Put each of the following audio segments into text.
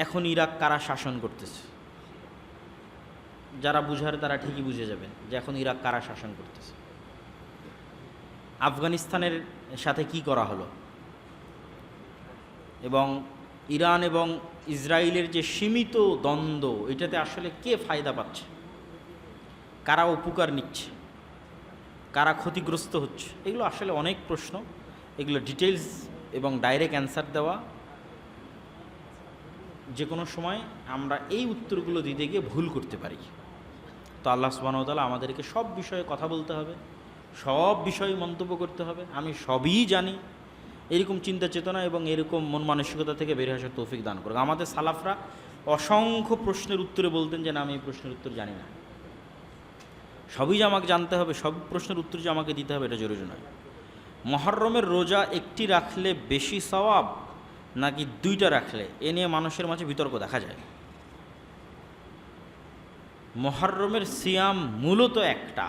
এখন ইরাক কারা শাসন করতেছে? যারা বুঝার তারা ঠিকই বুঝে যাবেন যে এখন ইরাক কারা শাসন করতেছে। আফগানিস্তানের সাথে কি করা হলো, এবং ইরান এবং ইসরায়েলের যে সীমিত দ্বন্দ্ব, এটাতে আসলে কে ফায়দা পাচ্ছে, কারা উপকার নিচ্ছে, কারা ক্ষতিগ্রস্ত হচ্ছে, এগুলো আসলে অনেক প্রশ্ন। এগুলো ডিটেলস এবং ডাইরেক্ট অ্যান্সার দেওয়া যে কোনো সময় আমরা এই উত্তরগুলো দিতে গিয়ে ভুল করতে পারি। তো আল্লাহ সুবহানাহু ওয়া তাআলা আমাদেরকে সব বিষয়ে কথা বলতে হবে, সব বিষয়ে মন্তব্য করতে হবে। আমি সবই জানি এরকম চিন্তা চেতনা এবং এরকম মন মানসিকতা থেকে বেরিয়ে আসার তৌফিক দান করুক। আমাদের সালাফরা অসংখ্য প্রশ্নের উত্তরে বলতেন যে না, আমি এই প্রশ্নের উত্তর জানি না। সবই যে আমাকে জানতে হবে, সব প্রশ্নের উত্তর যে আমাকে দিতে হবে, এটা জরুরি নয়। মুহররমের রোজা একটি রাখলে বেশি সওয়াব নাকি দুইটা রাখলে, এ নিয়ে মানুষের মাঝে বিতর্ক দেখা যায়। মুহররমের সিয়াম মূলত একটা,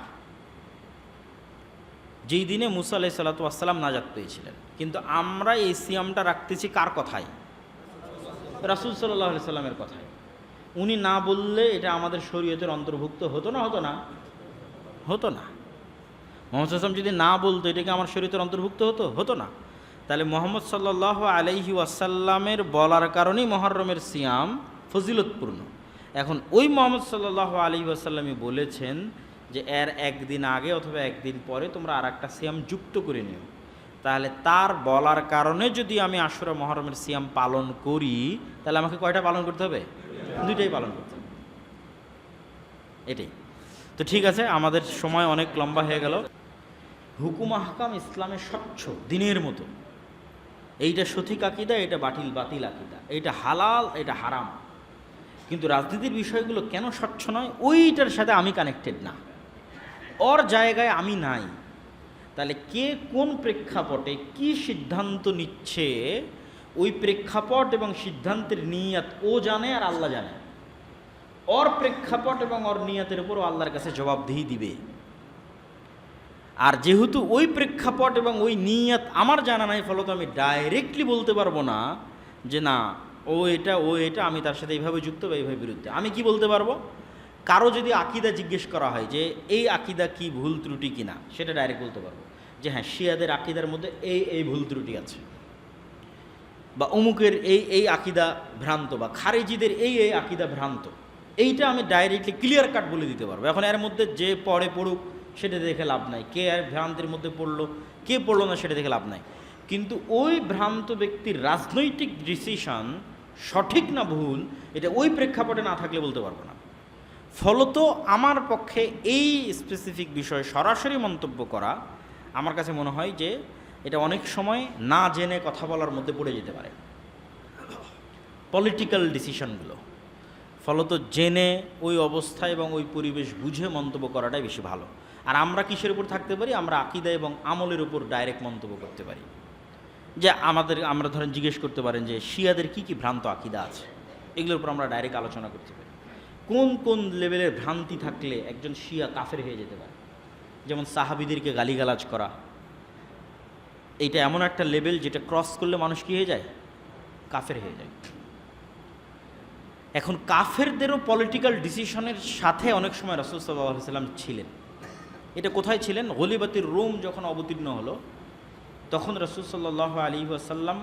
যেই দিনে মুসা আলাইহিস সালাতু ওয়াস সালাম নাজাত পেয়েছিলেন, কিন্তু আমরা এই সিয়ামটা রাখতেছি কার কথায়? রাসূল সাল্লাল্লাহু আলাইহি সাল্লামের কথায়। উনি না বললে এটা আমাদের শরীয়তের অন্তর্ভুক্ত হতো না? হতো না? হতো না। মুহাম্মদ সাল্লাল্লাহু আলাইহি ওয়াসাল্লাম যদি না বলতো, এটা কি আমার শরীয়তের অন্তর্ভুক্ত হতো? হতো না। তাহলে মুহাম্মদ সাল্লাল্লাহু আলাইহি ওয়াসাল্লামের বলার কারণেই মুহররমের সিয়াম ফজিলতপূর্ণ। এখন ওই মুহাম্মদ সাল্লাল্লাহু আলাইহি ওয়াসাল্লামই বলেছেন যে এর একদিন আগে অথবা একদিন পরে তোমরা আর একটা সিয়াম যুক্ত করে নিও। তাহলে তার বলার কারণে যদি আমি আশুরা মুহররমের সিয়াম পালন করি, তাহলে আমাকে কয়টা পালন করতে হবে? দুইটাই পালন করতে হবে। এটাই তো। ঠিক আছে, আমাদের সময় অনেক লম্বা হয়ে গেল। হুকুম আহকাম ইসলামের স্বচ্ছ দিনের মতো। এইটা সঠিক আকিদা, এটা বাতিল আকিদা, এইটা হালাল, এটা হারাম। কিন্তু রাজনীতির বিষয়গুলো কেন স্বচ্ছ নয়? ওইটার সাথে আমি কানেক্টেড না, ওর জায়গায় আমি নাই। তাহলে কে কোন প্রেক্ষাপটে কি সিদ্ধান্ত নিচ্ছে, ওই প্রেক্ষাপট এবং সিদ্ধান্তের নিয়াত ও জানে আর আল্লাহ জানে। ওর প্রেক্ষাপট এবং ওর নিয়াতের উপর আল্লাহর কাছে জবাবদিহি দিবে। আর যেহেতু ওই প্রেক্ষাপট এবং ওই নিয়াত আমার জানা নাই, ফলত আমি ডাইরেক্টলি বলতে পারবো না যে না ও এটা আমি তার সাথে এইভাবে যুক্ত বা এইভাবে বিরুদ্ধে। আমি কি বলতে পারবো? কারো যদি আকিদা জিজ্ঞেস করা হয় যে এই আকিদা কি ভুল ত্রুটি কিনা, সেটা ডাইরেক্ট বলতে পারবো যে হ্যাঁ, শিয়াদের আকিদার মধ্যে এই ভুল ত্রুটি আছে, বা অমুকের এই আকিদা ভ্রান্ত, বা খারেজিদের এই আকিদা ভ্রান্ত। এইটা আমি ডাইরেক্টলি ক্লিয়ার কাট বলে দিতে পারবো। এখন এর মধ্যে যে পড়ুক সেটা দেখে লাভ নাই, কে আর ভ্রান্তির মধ্যে পড়লো কে পড়লো না সেটা দেখে লাভ নাই। কিন্তু ওই ভ্রান্ত ব্যক্তির রাজনৈতিক ডিসিশন সঠিক না ভুল, এটা ওই প্রেক্ষাপটে না থাকলে বলতে পারবো না। ফলত আমার পক্ষে এই স্পেসিফিক বিষয়ে সরাসরি মন্তব্য করা আমার কাছে মনে হয় যে এটা অনেক সময় না জেনে কথা বলার মধ্যে পড়ে যেতে পারে, পলিটিক্যাল ডিসিশনগুলো। ফলত জেনে ওই অবস্থা এবং ওই পরিবেশ বুঝে মন্তব্য করাটাই বেশি ভালো। আর আমরা কিসের উপর থাকতে পারি? আমরা আকিদা এবং আমলের উপর ডাইরেক্ট মন্তব্য করতে পারি। যে আমরা ধরেন জিজ্ঞেস করতে পারেন যে শিয়াদের কি ভ্রান্ত আকিদা আছে, এগুলোর উপর আমরা ডাইরেক্ট আলোচনা করতে পারি। কোন লেভেলের ভ্রান্তি থাকলে একজন শিয়া কাফের হয়ে যেতে পারে, যেমন সাহাবীদেরকে গালিগালাজ করা, এইটা এমন একটা লেভেল যেটা ক্রস করলে মানুষ কি হয়ে যায়? কাফের হয়ে যায়। এখন কাফেরদেরও পলিটিক্যাল ডিসিশনের সাথে অনেক সময় রাসূল সাল্লাল্লাহু আলাইহি ওয়াসাল্লাম ছিলেন। এটা কোথায় ছিলেন? গলিবাতির রোম যখন অবতীর্ণ হলো, তখন রাসূল সাল্লাল্লাহু আলাইহি ওয়াসাল্লাম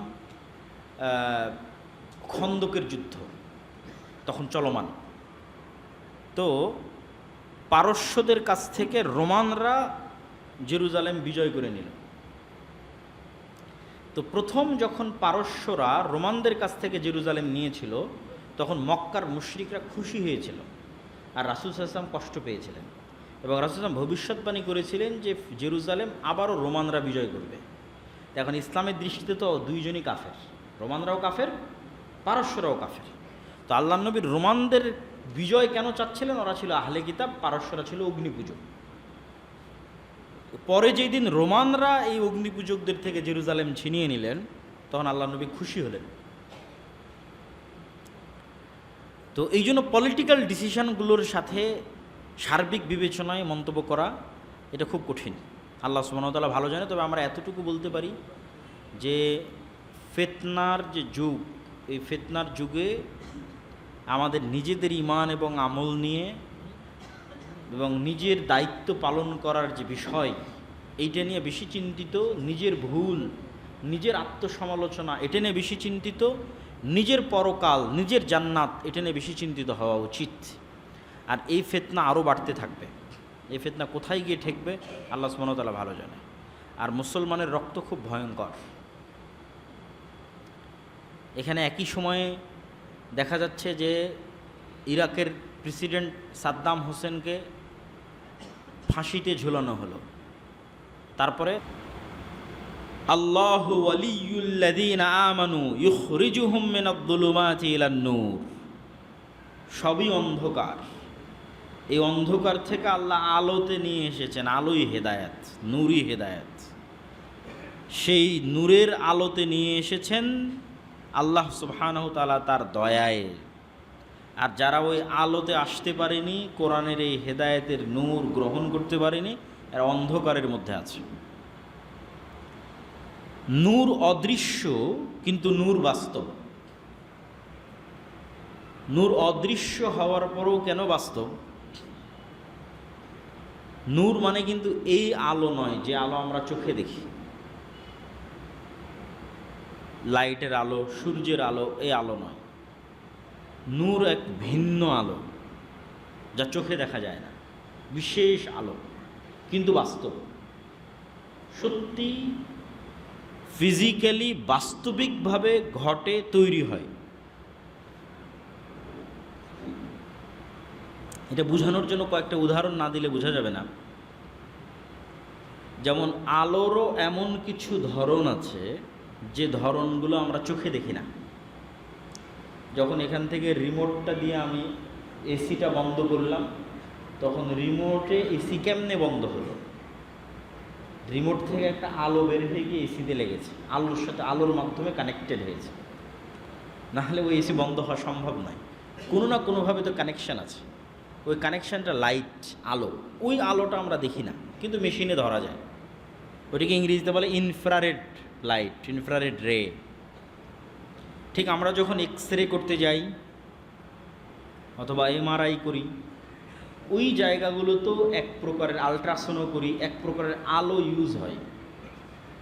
খন্দকের যুদ্ধ তখন চলমান। তো পারস্যদের কাছ থেকে রোমানরা জেরুজালেম বিজয় করে নিল। তো প্রথম যখন পারস্যরা রোমানদের কাছ থেকে জেরুজালেম নিয়েছিল, তখন মক্কার মুশরিকরা খুশি হয়েছিল আর রাসূল সাল্লাল্লাহু আলাইহি ওয়াসাল্লাম কষ্ট পেয়েছিলেন। এবং রাসূল সাল্লাল্লাহু আলাইহি ওয়াসাল্লাম ভবিষ্যৎবাণী করেছিলেন যে জেরুজালেম আবারও রোমানরা বিজয় করবে। এখন ইসলামের দৃষ্টিতে তো দুইজনই কাফের, রোমানরাও কাফের, পারস্যরাও কাফের। তো আল্লাহর নবী রোমানদের বিজয় কেন চাচ্ছিলেন? ওরা ছিল আহলে কিতাব, পারস্যরা ছিল অগ্নিপূজক। পরে যেই দিন রোমানরা এই অগ্নিপূজকদের থেকে জেরুজালেম ছিনিয়ে নিলেন, তখন আল্লাহর নবী খুশি হলেন। তো এই জন্য পলিটিক্যাল ডিসিশনগুলোর সাথে সার্বিক বিবেচনায় মন্তব্য করা এটা খুব কঠিন। আল্লাহ সুবহানাহু ওয়া তাআলা ভালো জানে। তবে আমরা এতটুকু বলতে পারি যে ফিতনার যে যুগ, এই ফিতনার যুগে আমাদের নিজেদের ঈমান এবং আমল নিয়ে এবং নিজের দায়িত্ব পালন করার যে বিষয়, এইটা নিয়ে বেশি চিন্তিত, নিজের ভুল, নিজের আত্মসমালোচনা এটা নিয়ে বেশি চিন্তিত, নিজের পরকাল, নিজের জান্নাত এটা নিয়ে বেশি চিন্তিত হওয়া উচিত। আর এই ফিতনা আরও বাড়তে থাকবে। এই ফিতনা কোথায় গিয়ে ঠেকবে আল্লাহ সুবহানাহু ওয়া তাআলা ভালো জানে। আর মুসলমানের রক্ত খুব ভয়ঙ্কর। এখানে একই সময়ে দেখা যাচ্ছে যে ইরাকের প্রেসিডেন্ট সাদ্দাম হোসেনকে ফাঁসিতে ঝুলানো হলো। তারপরে আল্লাহু ওয়ালিয়ুল্লাযীনা আমানু ইউখরিজুহুম মিনায-যুলুমাতি ইলান-নূর। সবই অন্ধকার, এই অন্ধকার থেকে আল্লাহ আলোতে নিয়ে এসেছেন। আলোই হেদায়েত, নূরই হেদায়েত। সেই নূরের আলোতে নিয়ে এসেছেন আল্লাহ সুবহানাহু তাআলা তার দয়ায়। আর যারা ওই আলোতে আসতে পারেনি, কোরআনের এই হেদায়েতের নূর গ্রহণ করতে পারেনি, এরা অন্ধকারের মধ্যে আছে। নূর অদৃশ্য কিন্তু নূর বাস্তব। নূর অদৃশ্য হওয়ার পরেও কেন বাস্তব? নূর মানে কিন্তু এই আলো নয় যে আলো আমরা চোখে দেখি, লাইটের আলো, সূর্যের আলো, এই আলো নয়। নূর এক ভিন্ন আলো যা চোখে দেখা যায় না, বিশেষ আলো কিন্তু বাস্তব, সত্যি ফিজিক্যালি বাস্তবিকভাবে ঘটে, তৈরি হয়। এটা বোঝানোর জন্য কয়েকটা উদাহরণ না দিলে বোঝা যাবে না। যেমন আলোরও এমন কিছু ধরন আছে যে ধরনগুলো আমরা চোখে দেখি না। যখন এখান থেকে রিমোটটা দিয়ে আমি এসিটা বন্ধ করলাম, তখন রিমোটে এসি কেমনে বন্ধ হলো? রিমোট থেকে একটা আলো বের হয়ে গিয়ে এসিতে লেগেছে, আলোর সাথে আলোর মাধ্যমে কানেক্টেড হয়েছে, নাহলে ওই এসি বন্ধ হওয়া সম্ভব নয়। কোনো না কোনোভাবে তো কানেকশান আছে। ওই কানেকশানটা লাইট, আলো। ওই আলোটা আমরা দেখি না, কিন্তু মেশিনে ধরা যায়। ওইটাকে ইংরেজিতে বলে ইনফ্রারেড লাইট, ইনফ্রারেড রে। ঠিক আমরা যখন এক্স-রে করতে যাই অথবা এমআরআই করি, ওই জায়গাগুলোতেও এক প্রকারের, আলট্রাসাউন্ডও করি, এক প্রকারের আলো ইউজ হয়,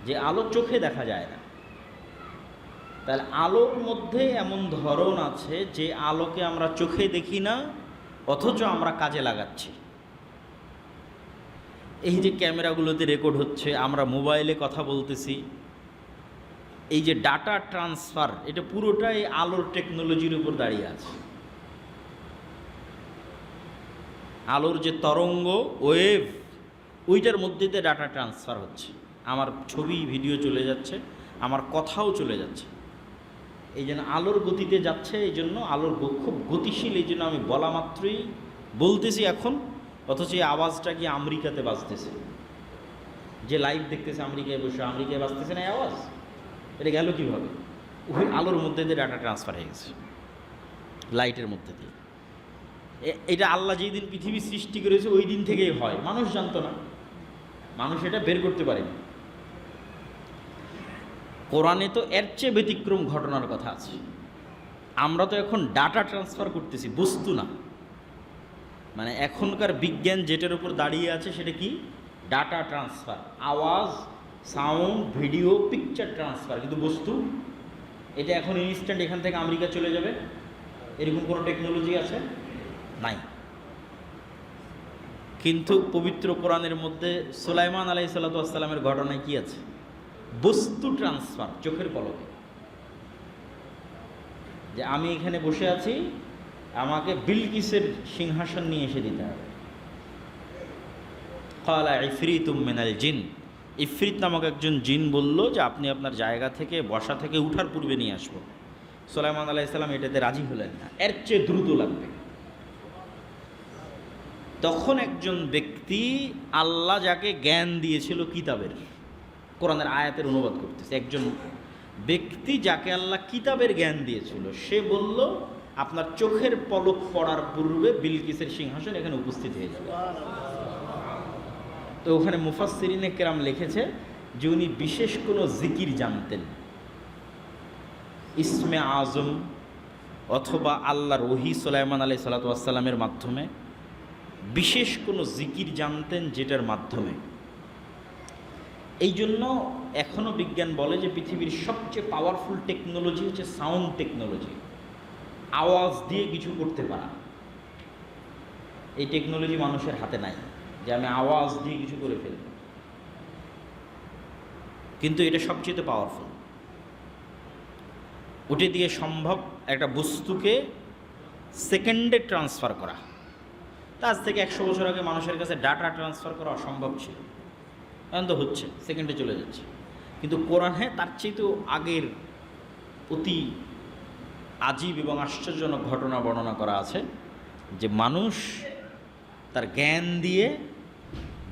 যে আলো চোখে দেখা যায় না। তাহলে আলোর মধ্যে এমন ধরন আছে যে আলোকে আমরা চোখে দেখি না, অথচ আমরা কাজে লাগাচ্ছি। এই যে ক্যামেরাগুলোতে রেকর্ড হচ্ছে, আমরা মোবাইলে কথা বলতেছি, এই যে ডাটা ট্রান্সফার, এটা পুরোটাই আলোর টেকনোলজির উপর দাঁড়িয়ে আছে। আলোর যে তরঙ্গ, ওয়েভ, ওইটার মধ্যে দিয়ে ডাটা ট্রান্সফার হচ্ছে। আমার ছবি, ভিডিও চলে যাচ্ছে, আমার কথাও চলে যাচ্ছে। এই জন্য আলোর গতিতে যাচ্ছে, এই জন্য আলোর খুব গতিশীল। এই জন্য আমি বলা মাত্রই বলতেছি এখন, অথচ এই আওয়াজটা কি আমেরিকাতে বাজতেছে। যে লাইভ দেখতেছে আমেরিকায় বসে, আমেরিকায় বাজতেছে না এই আওয়াজ? এটা গেল কীভাবে? ওই আলোর মধ্যে দিয়ে ডাটা ট্রান্সফার হয়ে গেছে, লাইটের মধ্যে দিয়ে। এটা আল্লাহ যেই দিন পৃথিবী সৃষ্টি করেছে ওই দিন থেকেই হয়। মানুষ জানতো না, মানুষ এটা বের করতে পারেনি। কোরআনে তো এর চেয়ে ব্যতিক্রম ঘটনার কথা আছে। আমরা তো এখন ডাটা ট্রান্সফার করতেছি, বস্তু না। মানে এখনকার বিজ্ঞান যেটার উপর দাঁড়িয়ে আছে সেটা কি? ডাটা ট্রান্সফার, আওয়াজ, সাউন্ড, ভিডিও, পিকচার ট্রান্সফার। কিন্তু বস্তু এটা এখন ইনস্ট্যান্ট এখান থেকে আমেরিকা চলে যাবে, এরকম কোনো টেকনোলজি আছে? নাই। কিন্তু পবিত্র কোরআনের মধ্যে সুলাইমান আলাইহিসসালাতু ওয়াসসালামের ঘটনায় কি আছে? বস্তু ট্রান্সফার, চোখের পলকে। যে আমি এখানে বসে আছি, আমাকে বিলকিসের সিংহাসন নিয়ে এসে দিতে হবে। ক্বালা ইফরিতুম মিনাল জিন, ইফরিত নামক একজন জিন বলল যে আপনি আপনার জায়গা থেকে, বসা থেকে উঠার পূর্বে নিয়ে আসবো। সুলাইমান আলাইহিস সালাম এটাতে রাজি হলেন না, এর চেয়ে দ্রুত লাগবে। তখন একজন ব্যক্তি, আল্লাহ যাকে জ্ঞান দিয়েছিল কিতাবের, কোরআনের আয়াতের অনুবাদ করতেছে, একজন ব্যক্তি যাকে আল্লাহ কিতাবের জ্ঞান দিয়েছিল, সে বলল আপনার চোখের পলক পড়ার পূর্বে বিলকিসের সিংহাসন এখানে উপস্থিত হয়ে যাবে। তো ওখানে মুফাসসিরিনে কেরাম লিখেছে যে উনি বিশেষ কোনো জিকির জানতেন। ইসমে আজম অথবা আল্লাহর ওহী সুলাইমান আলাইহিস সালাতু ওয়াস সালামের মাধ্যমে বিশেষ কোনো জিকির জানতেন যেটার মাধ্যমে। এই জন্য এখনও বিজ্ঞান বলে যে পৃথিবীর সবচেয়ে পাওয়ারফুল টেকনোলজি হচ্ছে সাউন্ড টেকনোলজি, আওয়াজ দিয়ে কিছু করতে পারা। এই টেকনোলজি মানুষের হাতে নাই যে আমি আওয়াজ দিয়ে কিছু করে ফেলব, কিন্তু এটা সবচেয়ে পাওয়ারফুল। ওটা দিয়ে সম্ভব একটা বস্তুকে সেকেন্ডে ট্রান্সফার করা। তা আজ থেকে 100 বছর আগে মানুষের কাছে ডাটা ট্রান্সফার করা অসম্ভব ছিল, এখন তো হচ্ছে, সেকেন্ডে চলে যাচ্ছে। কিন্তু কোরআনে তার চেয়েও আগের অতি আজীব এবং আশ্চর্যজনক ঘটনা বর্ণনা করা আছে যে মানুষ তার জ্ঞান দিয়ে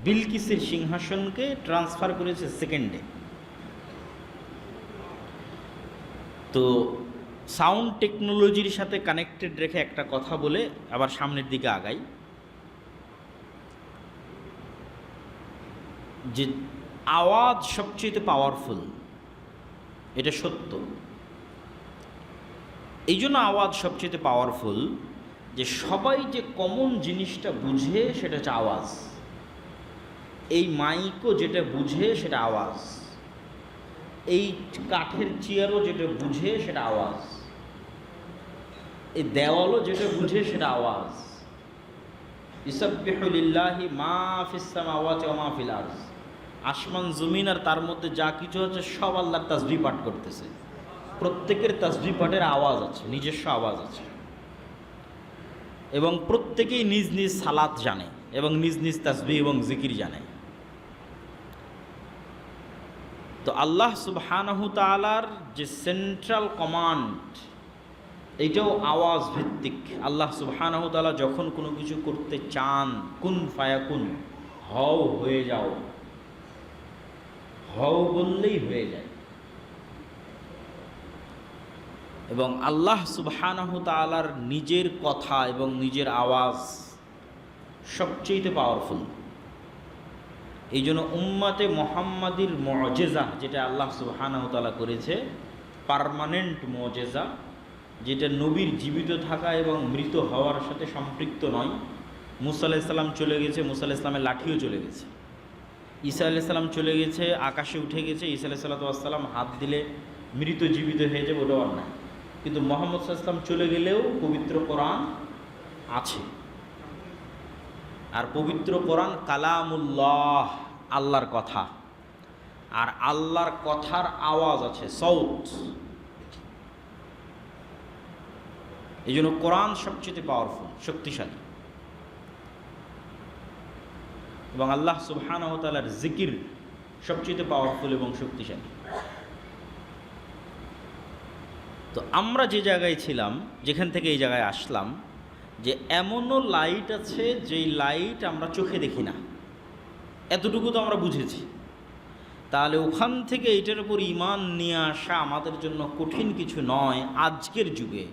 বিলকিসের সিংহাসনকে ট্রান্সফার করেছে সেকেন্ডে। তো সাউন্ড টেকনোলজির সাথে কানেক্টেড রেখে একটা কথা বলে আবার সামনের দিকে আগাই, যে আওয়াজ সবচেয়ে পাওয়ারফুল, এটা সত্য। এই জন্য আওয়াজ সবচেয়ে পাওয়ারফুল যে সবাই যে কমন জিনিসটা বুঝে সেটা হচ্ছে আওয়াজ। এই মাইকও যেটা বুঝে সেটা আওয়াজ, এই কাঠের চেয়ারও যেটা বুঝে সেটা আওয়াজ, এই দেওয়ালও যেটা বুঝে সেটা আওয়াজ। ইসাব্বিহু লিল্লাহি মা ফিস সামাওয়াতি ওয়া মা ফিল আরদ, আসমান জমিন আর তার মধ্যে যা কিছু আছে সব আল্লাহর তাসবিহ পাঠ করতেছে। প্রত্যেকের তাসবিহ পাঠের আওয়াজ আছে, নিজস্ব আওয়াজ আছে, এবং প্রত্যেকেই নিজ নিজ সালাত জানে এবং নিজ নিজ তাসবিহ এবং জিকির জানে। তো আল্লাহ সুবহানাহু তাআলার যে সেন্ট্রাল কমান্ড, এইটাও আওয়াজ ভিত্তিক। আল্লাহ সুবহানাহু তাআলা যখন কোনো কিছু করতে চান, কুন ফায়াকুন, হও হয়ে যাও, হও বললেই হয়ে যায়। এবং আল্লাহ সুবহানাহু তাআলার নিজের কথা এবং নিজের আওয়াজ সবচেয়ে পাওয়ারফুল। এই জন্য উম্মতে মুহাম্মাদির মুআজিজা, যেটা আল্লাহ সুবহানাহু তাআলা করেছে, পার্মানেন্ট মুআজিজা, যেটা নবীর জীবিত থাকা এবং মৃত হওয়ার সাথে সম্পৃক্ত নয়। মুসা আলাইহিস সালাম চলে গেছে, মুসা আলাইহিস সালামের লাঠিও চলে গেছে। ঈসা আলাইহিস সালাম চলে গেছে, আকাশে উঠে গেছে, ঈসা আলাইহিস সালাম হাত দিলে মৃত জীবিত হয়ে যাবে, ওটাও আর নাই। কিন্তু মুহাম্মদ সাল্লাল্লাহু আলাইহি ওয়াসাল্লাম চলে গেলেও পবিত্র কোরআন আছে। আর পবিত্র কোরআন কালামুল্লাহ, আল্লাহর কথা, আর আল্লাহর কথার আওয়াজ আছে, সাউত। এই জন্য কোরআন সবচেয়ে পাওয়ারফুল, শক্তিশালী। এবং আল্লাহ সুবহানাহু ওয়া তাআলার জিকির সবচেয়ে পাওয়ারফুল এবং শক্তিশালী। তো আমরা যে জায়গায় ছিলাম, যেখান থেকে এই জায়গায় আসলাম, যে এমনও লাইট আছে যেই লাইট আমরা চোখে দেখি না, এতটুকু তো আমরা বুঝেছি। তাহলে ওখান থেকে এটার উপর ঈমান নিয়ে আসা আমাদের জন্য কঠিন কিছু নয়। আজকের যুগে,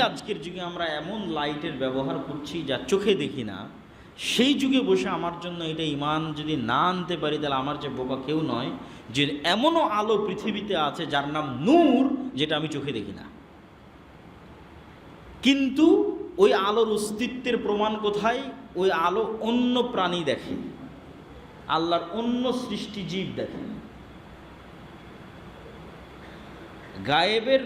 আজকের যুগে আমরা এমন লাইটের ব্যবহার করছি যা চোখে দেখি না, সেই যুগে বসে আমার জন্য এটা ঈমান যদি না আনতে পারি, তাহলে আমার যে বোকা কেউ নয়, যে এমনও আলো পৃথিবীতে আছে যার নাম নূর, যেটা আমি চোখে দেখি না। কিন্তু ওই আলোর অস্তিত্বের প্রমাণ কোথায়? ওই আলো অন্য প্রাণী দেখে, আল্লাহর অন্য সৃষ্টি জীব দেখে। গায়েবের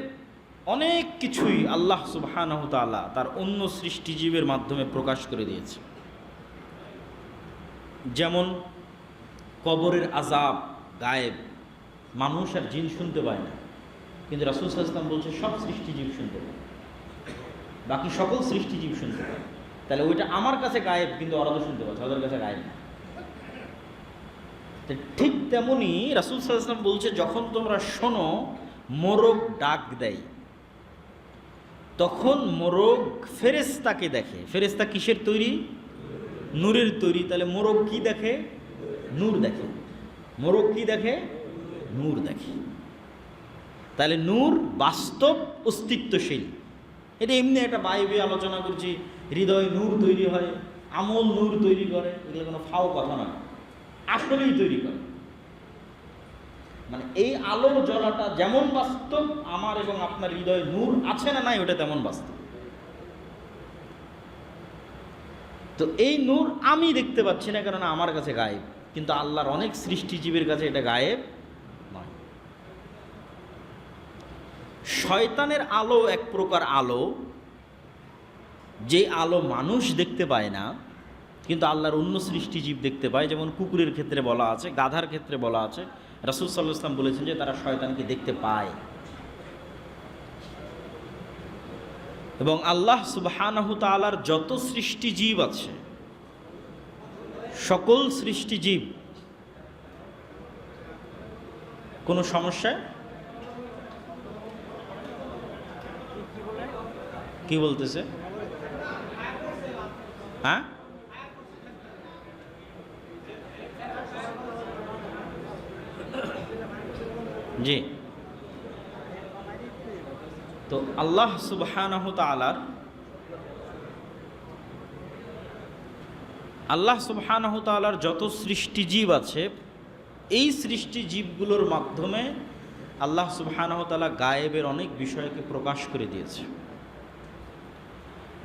অনেক কিছুই আল্লাহ সুবহানাহু তাআলা তার অন্য সৃষ্টিজীবের মাধ্যমে প্রকাশ করে দিয়েছে। যেমন কবরের আযাব গায়েব, মানুষ আর জিন শুনতে পায় না, কিন্তু রাসূল সাল্লাল্লাহু আলাইহি ওয়াসাল্লাম বলছে সব সৃষ্টিজীব শুনতে পায়, বাকি সকল সৃষ্টিজীব শুনতে পায়। তাহলে ওইটা আমার কাছে গায়েব, কিন্তু ওরা তো শুনতে পাচ্ছে, ওদের কাছে গায়েব না। ঠিক তেমনি রাসূল সাল্লাল্লাহু আলাইহি ওয়াসাল্লাম বলছে, যখন তোমরা শোনো মোরগ ডাক দেয়, তখন মোরগ ফেরেশতাকে দেখে। ফেরেশতা কিসের তৈরি? নূরের তৈরি। তাহলে মোরগ কি দেখে? নূর দেখে। মোরগ কি দেখে? নূর দেখে। তাহলে নূর বাস্তব অস্তিত্বশীল। এটা এমনি একটা বাইবে আলোচনা করছি, হৃদয় নূর তৈরি হয়, আমল নূর তৈরি করে, এগুলো কোনো ফাও কথা নয়, আসলেই তৈরি করে। মানে এই আলোর জ্বলাটা যেমন বাস্তব, আমার এবং আপনার হৃদয়ে নূর আছে না নাই ওটা তেমন বাস্তব। তো এই নূর আমি দেখতে পাচ্ছি না, কারণ আমার কাছে গায়েব, কিন্তু আল্লাহর অনেক সৃষ্টিজীবের কাছে এটা গায়েব নয়। শয়তানের আলো এক প্রকার আলো, যে আলো মানুষ দেখতে পায় না কিন্তু আল্লাহর অন্য সৃষ্টিজীব দেখতে পায়। যেমন কুকুরের ক্ষেত্রে বলা আছে, গাধার ক্ষেত্রে বলা আছে, রাসূল সাল্লাল্লাহু আলাইহি ওয়াসাল্লাম বলেছেন যে তারা শয়তানকে দেখতে পায়। এবং আল্লাহ সুবহানাহু তাআলার যত সৃষ্টিজীব আছে, সকল সৃষ্টিজীব কোনো সমস্যা, কি বলতেছে? হ্যাঁ, জি। তো আল্লাহ সুবহানাহু তাআলার যত সৃষ্টিজীব আছে, এই সৃষ্টিজীবগুলোর মাধ্যমে আল্লাহ সুবহানাহু তাআলা গায়েবের অনেক বিষয়কে প্রকাশ করে দিয়েছে।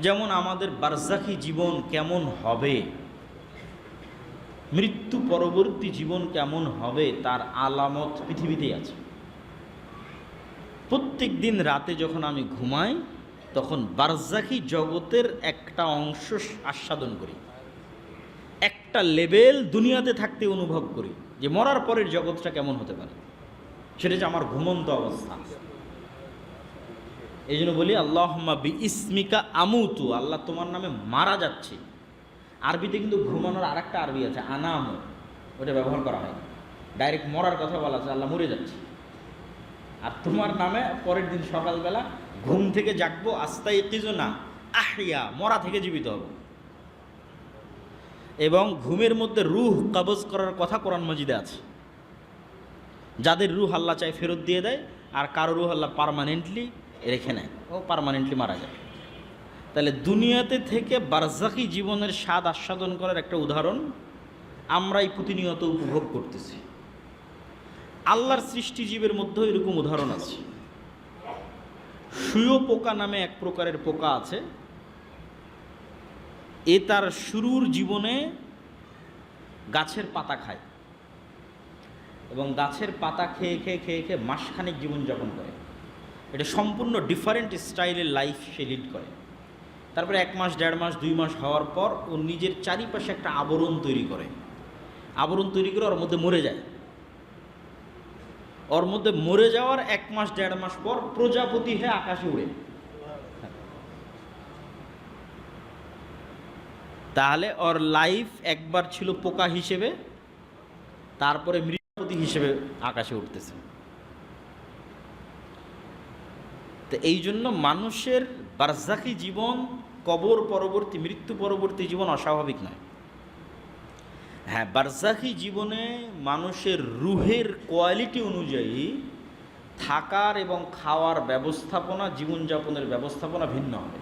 যেমন আমাদের বারজাখি জীবন কেমন হবে, মৃত্যু পরবর্তী জীবন কেমন হবে, তার আলামত পৃথিবীতেই আছে। প্রত্যেক দিন রাতে যখন আমি ঘুমাই, তখন বারজাখি জগতের একটা অংশ আস্বাদন করি, একটা লেভেল দুনিয়াতে থাকতে অনুভব করি যে মরার পরের জগৎটা কেমন হতে পারে। সেটা যে আমার ঘুমন্ত অবস্থা। এই জন্য বলি আল্লাহুম্মা বি ইসমিকা আমুতু, আল্লাহ তোমার নামে মারা যাচ্ছি। আরবিতে কিন্তু ঘুমানোর আর একটা আরবি আছে, আনামু, ওটা ব্যবহার করা হয়। ডাইরেক্ট মরার কথা বলা আছে, আল্লাহ মরে যাচ্ছে। আর তোমার নামে পরের দিন সকালবেলা ঘুম থেকে জাগবো, আস্তাইকিজু না আহিয়া, মরা থেকে জীবিত হব। এবং ঘুমের মধ্যে রূহ কবজ করার কথা কোরআন মাজিদে আছে। যাদের রূহ আল্লাহ চাই ফেরত দিয়ে দেয়, আর কারো রূহ আল্লাহ পার্মানেন্টলি রেখে নেয়, ও পার্মানেন্টলি মারা যায়। তাহলে দুনিয়াতে থেকে বারজাখি জীবনের স্বাদ আস্বাদন করার একটা উদাহরণ আমরাই প্রতিনিয়ত উপভোগ করতেছি। আল্লাহর সৃষ্টিজীবের মধ্যেও এরকম উদাহরণ আছে। শুঁয়ো পোকা নামে এক প্রকারের পোকা আছে, এ তার শুরুর জীবনে গাছের পাতা খায় এবং গাছের পাতা খেয়ে খেয়ে খেয়ে খেয়ে মাসখানেক জীবনযাপন করে। এটা সম্পূর্ণ ডিফারেন্ট স্টাইলের লাইফ সে লিড করে। তারপরে 1 মাস, 1.5 মাস, 2 মাস হওয়ার পর ও নিজের চারিপাশে একটা আবরণ তৈরি করে। আবরণ তৈরি করে ওর মধ্যে মরে যায়। ওর মধ্যে মরে যাওয়ার 1 মাস, 1.5 মাস পর প্রজাপতি হয়ে আকাশে উড়ে। তাহলে ওর লাইফ একবার ছিল পোকা হিসেবে, তারপরে মৃতপতি হিসেবে আকাশে উঠতেছে। তো এই জন্য মানুষের বারজাখি জীবন, কবর পরবর্তী, মৃত্যু পরবর্তী জীবন অস্বাভাবিক নয়। হ্যাঁ, বারজাখি জীবনে মানুষের রুহের কোয়ালিটি অনুযায়ী থাকার এবং খাওয়ার ব্যবস্থাপনা, জীবনযাপনের ব্যবস্থাপনা ভিন্ন হবে।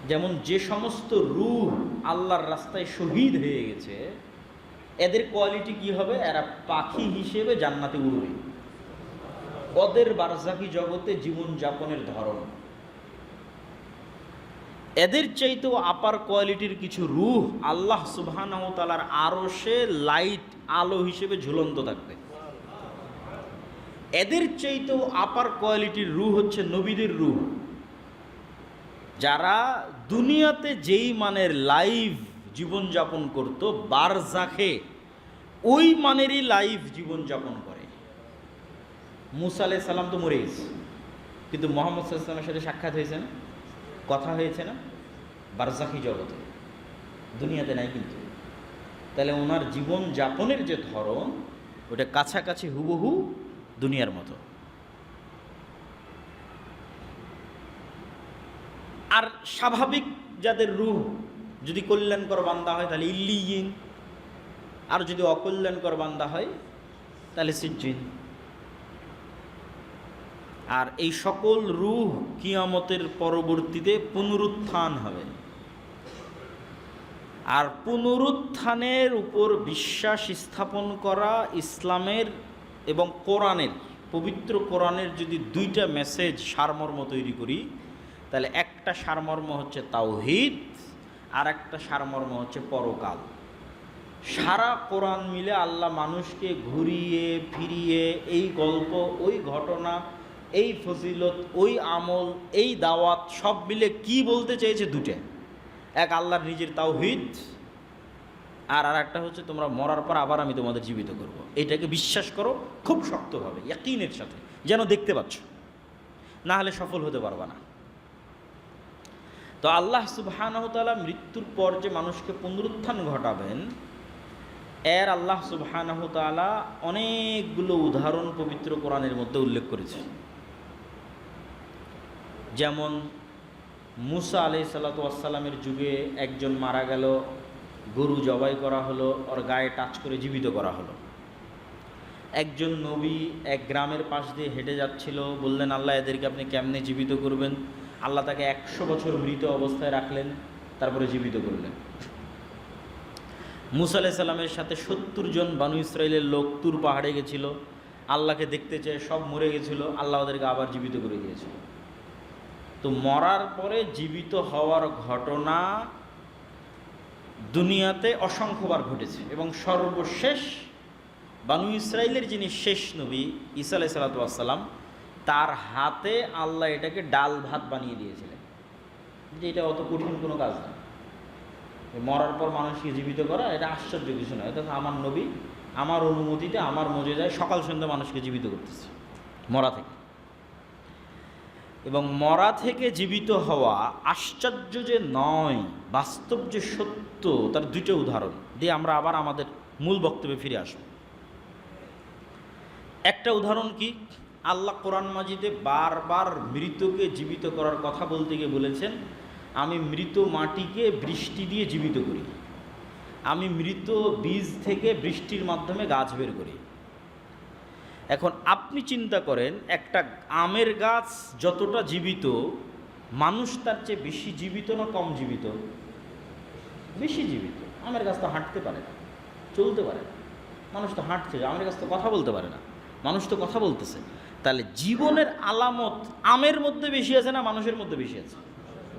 যেমন যে সমস্ত রূহ আল্লাহর রাস্তায় শহীদ হয়ে গেছে, এদের কোয়ালিটি কি হবে? এরা পাখি হিসেবে জান্নাতে উড়বে। ওদের বারজাখি জগতে জীবনযাপনের ধরন, এদের চাইতেও আপার কোয়ালিটির কিছু রূহ আল্লাহ সুবহানাহু ওয়া তাআলার আরশে লাইট, আলো হিসেবে ঝুলন্ত থাকবে। এদের চাইতেও আপার কোয়ালিটির রূহ হচ্ছে নবীদের রূহ, যারা দুনিয়াতে যেই মানের লাইফ জীবনযাপন করত, বারজাখে ওই মানেরই লাইফ জীবনযাপন করে। মুসা আলাইহিস সালাম তো মরে গেছে, কিন্তু মুহাম্মদ সাল্লাল্লাহু আলাইহি ওয়াসাল্লামের সাথে সাক্ষাৎ হয়েছে না, কথা হয়েছে না, বারজাখি জগতে, দুনিয়াতে নাই কিন্তু। তাহলে ওনার জীবনযাপনের যে ধরন, ওটা কাছাকাছি হুবহু দুনিয়ার মতো। আর স্বাভাবিক যাদের রূহ যদি কল্যাণকর বান্দা হয় তাহলে ইল্লিয়িন, আর যদি অকল্যাণকর বান্দা হয় তাহলে সিজ্জিন। আর এই সকল রূহ কিয়ামতের পরবর্তীতে পুনরুত্থান হবে। আর পুনরুত্থানের উপর বিশ্বাস স্থাপন করা ইসলামের এবং কোরআনের, পবিত্র কোরআনের যদি দুইটা মেসেজ সারমর্ম তৈরি করি, তাহলে একটা সারমর্ম হচ্ছে তাওহীদ, আর একটা সারমর্ম হচ্ছে পরকাল। সারা কোরআন মিলে আল্লাহ মানুষকে ঘুরিয়ে ফিরিয়ে এই গল্প, ওই ঘটনা, এই ফজিলত, ওই আমল, এই দাওয়াত সব মিলে কি বলতে চেয়েছে? দুটো। এক আল্লাহর নিজের তাওহীদ, আর একটা হচ্ছে তোমরা মরার পর আবার আমি তোমাদের জীবিত করব। এটাকে বিশ্বাস করো খুব শক্তভাবে, ইয়াকিনের সাথে, যেন দেখতে পাচ্ছ, না হলে সফল হতে পারবা না। তো আল্লাহ সুবহানাহু ওয়া তাআলা মৃত্যুর পর যে মানুষকে পুনরুত্থান ঘটাবেন, এর আল্লাহ সুবহানাহু ওয়া তাআলা অনেকগুলো উদাহরণ পবিত্র কোরআনের মধ্যে উল্লেখ করেছে। যেমন মুসা আলাইহিসসালাতু ওয়াসসালামের যুগে একজন মারা গেল, গরু জবাই করা হলো, ওর গায়ে টাচ করে জীবিত করা হলো। একজন নবী এক গ্রামের পাশ দিয়ে হেঁটে যাচ্ছিল, বললেন আল্লাহ এদেরকে আপনি কেমনে জীবিত করবেন? আল্লাহ তাকে 100 বছর মৃত অবস্থায় রাখলেন, তারপরে জীবিত করলেন। মুসা আলাইহিস সালামের সাথে 70 জন বানু ইসরাইলের লোক তুর পাহাড়ে গেছিল, আল্লাহকে দেখতে চেয়ে সব মরে গেছিল, আল্লাহ ওদেরকে আবার জীবিত করে দিয়েছিল। তো মরার পরে জীবিত হওয়ার ঘটনা দুনিয়াতে অসংখ্যবার ঘটেছে, এবং সর্বশেষ বানু ইসরাইলের যিনি শেষ নবী ঈসা আলাইহিস সালাম, তার হাতে আল্লাহ এটাকে ডাল ভাত বানিয়ে দিয়েছিলেন। যে এটা অত কঠিন কোনো কাজ না, মরার পর মানুষকে জীবিত করা এটা আশ্চর্য কিছু নয়। এটা আমার নবী আমার অনুমতিতে, আমার মজেদায় সকাল সন্ধ্যা মানুষকে জীবিত করতেছে মরা থেকে। এবং মরা থেকে জীবিত হওয়া আশ্চর্য যে নয়, বাস্তব যে সত্য, তার দুটো উদাহরণ দিয়ে আমরা আবার আমাদের মূল বক্তব্যে ফিরে আসব। একটা উদাহরণ কি? আল্লাহ কোরআন মাজিদে বারবার মৃতকে জীবিত করার কথা বলতে গিয়ে বলেছেন, আমি মৃত মাটিকে বৃষ্টি দিয়ে জীবিত করি, আমি মৃত বীজ থেকে বৃষ্টির মাধ্যমে গাছ বের করি। এখন আপনি চিন্তা করেন, একটা আমের গাছ যতটা জীবিত, মানুষ তার চেয়ে বেশি জীবিত না কম জীবিত? বেশি জীবিত। আমের গাছ তো হাঁটতে পারে না, চলতে পারে না, মানুষ তো হাঁটছে, আমের গাছ তো কথা বলতে পারে না, মানুষ তো কথা বলতেছে। তাহলে জীবনের আলামত আমের মধ্যে বেশি আছে না মানুষের মধ্যে বেশি আছে?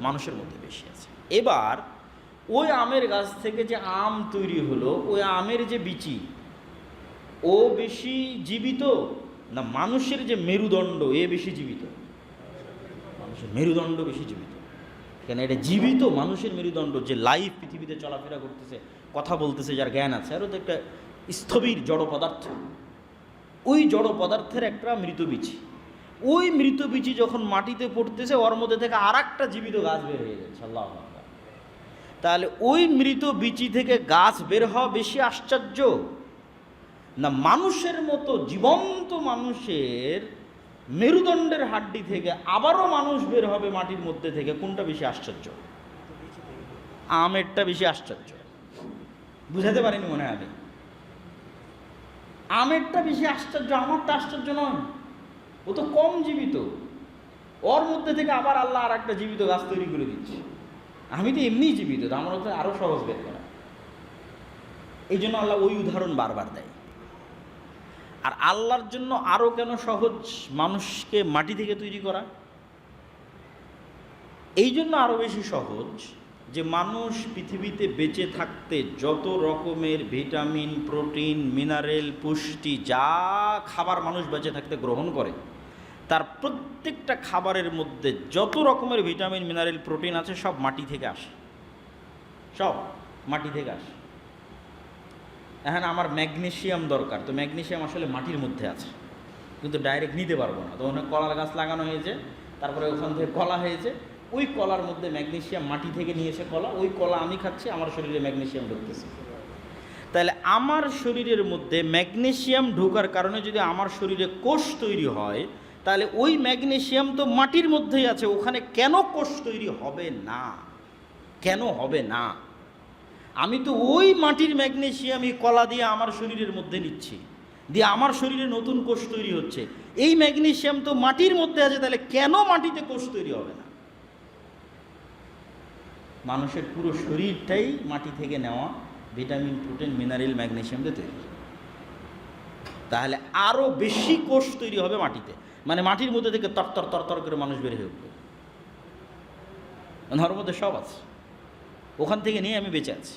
মানুষের মধ্যে বেশি আছে। এবার ওই আমের গাছ থেকে যে আম তৈরি হলো, ওই আমের যে বিচি, ও বেশি জীবিত না মানুষের যে মেরুদণ্ড, এ বেশি জীবিত? মানুষের মেরুদণ্ড বেশি জীবিত। কেন? এটা জীবিত মানুষের মেরুদণ্ড, যে লাইফ পৃথিবীতে চলাফেরা করতেছে, কথা বলতেছে, যার জ্ঞান আছে, আরও তো একটা স্থবির জড় পদার্থ। ওই জড় পদার্থের একটা মৃত বিচি, ওই মৃত বিচি যখন মাটিতে পড়তেছে, ওর মধ্যে থেকে আর একটা জীবিত গাছ বের হয়ে যাচ্ছে। আল্লাহ আকবার। তাহলে ওই মৃত বিচি থেকে গাছ বের হওয়া বেশি আশ্চর্য না মানুষের মতো জীবন্ত মানুষের মেরুদণ্ডের হাড্ডি থেকে আবারও মানুষ বের হবে মাটির মধ্যে থেকে? কোনটা বেশি আশ্চর্য? আমেরটা বেশি আশ্চর্য। বুঝাতে পারিনি মনে হয় আমি। আমেরটা বেশি আশ্চর্য, আমারটা আশ্চর্য নয়। ও তো কম জীবিত, ওর মধ্যে থেকে আবার আল্লাহ আর একটা জীবিত গাছ তৈরি করে দিচ্ছে। আমি তো এমনিই জীবিত, আমার হচ্ছে আরও সহজ বের করা। এই জন্য আল্লাহ ওই উদাহরণ বারবার দেয়। আর আল্লাহর জন্য আরও কেন সহজ মানুষকে মাটি থেকে তৈরি করা? এই জন্য আরও বেশি সহজ যে মানুষ পৃথিবীতে বেঁচে থাকতে যত রকমের ভিটামিন, প্রোটিন, মিনারেল, পুষ্টি, যা খাবার মানুষ বেঁচে থাকতে গ্রহণ করে, তার প্রত্যেকটা খাবারের মধ্যে যত রকমের ভিটামিন, মিনারেল, প্রোটিন আছে সব মাটি থেকে আসে, সব মাটি থেকে আসে। এখন আমার ম্যাগনেশিয়াম দরকার, তো ম্যাগনেশিয়াম আসলে মাটির মধ্যে আছে, কিন্তু ডাইরেক্ট নিতে পারবো না। তো ওখানে কলার গাছ লাগানো হয়েছে, তারপরে ওখান থেকে কলা হয়েছে, ওই কলার মধ্যে ম্যাগনেশিয়াম মাটি থেকে নিয়েছে কলা, ওই কলা আমি খাচ্ছি, আমার শরীরে ম্যাগনেশিয়াম ঢুকতেছে। তাহলে আমার শরীরের মধ্যে ম্যাগনেশিয়াম ঢোকার কারণে যদি আমার শরীরে কোষ তৈরি হয়, তাহলে ওই ম্যাগনেশিয়াম তো মাটির মধ্যেই আছে, ওখানে কেন কোষ তৈরি হবে না? কেন হবে না? আমি তো ওই মাটির ম্যাগনেশিয়ামই কলা দিয়ে আমার শরীরের মধ্যে নিচ্ছি, দিয়ে আমার শরীরে নতুন কোষ তৈরি হচ্ছে। এই ম্যাগনেশিয়াম তো মাটির মধ্যে আছে, তাহলে কেন মাটিতে কোষ তৈরি হবে না? মানুষের পুরো শরীরটাই মাটি থেকে নেওয়া ভিটামিন, প্রোটিন, মিনারেল, ম্যাগনেসিয়াম দিয়ে তৈরি। তাহলে আরও বেশি কোষ তৈরি হবে মাটিতে, মানে মাটির মধ্যে থেকে তরতর তরতর করে মানুষ বের হয়ে উঠবে। ওর মধ্যে সব আছে, ওখান থেকে নিয়ে আমি বেঁচে আছি।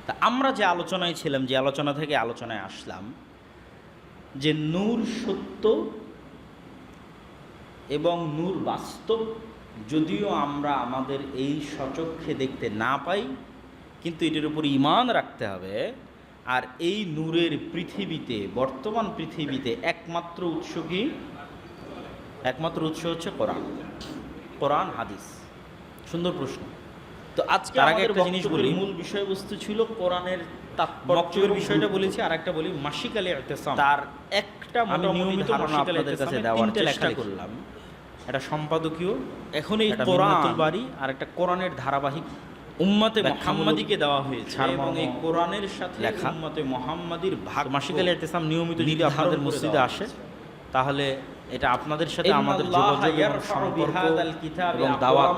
তা আমরা যে আলোচনায় ছিলাম, যে আলোচনা থেকে আলোচনায় আসলাম, যে নূর সত্য এবং নূর বাস্তব, যদিও আমরা আমাদের এই সচক্ষে দেখতে না পাই, কিন্তু এটার উপর ঈমান রাখতে হবে। আর এই নূরের পৃথিবীতে, বর্তমান পৃথিবীতে একমাত্র উৎস কি? একমাত্র উৎস হচ্ছে কোরআন, কোরআন হাদিস। সুন্দর প্রশ্ন। তো আজকে আগে একটা জিনিস বলি, মূল বিষয়বস্তু ছিল কোরআনের তাৎপর্যের বিষয়টা বলেছি, আর একটা বলি মাসিক আলী ইতিসাম, তার একটা নিয়মিত ধারণা আপনাদের কাছে দেওয়ার চেষ্টা করলাম। এটা সম্পাদকীয়, এখন এই কোরআনুল বারী আর একটা কোরআনের ধারাবাহিক উম্মতে মুহাম্মাদিকে দেওয়া হয়েছে, এবং এই কোরআনের সাথে উম্মতে মুহাম্মাদির ভাগ। মাসিক আলী ইতিসাম নিয়মিত যদি আপনাদের মসজিদে আসে, তাহলে এটা আপনাদের সাথে আমাদের যোগাযোগ এবং সম্পর্ক এবং দাওয়াত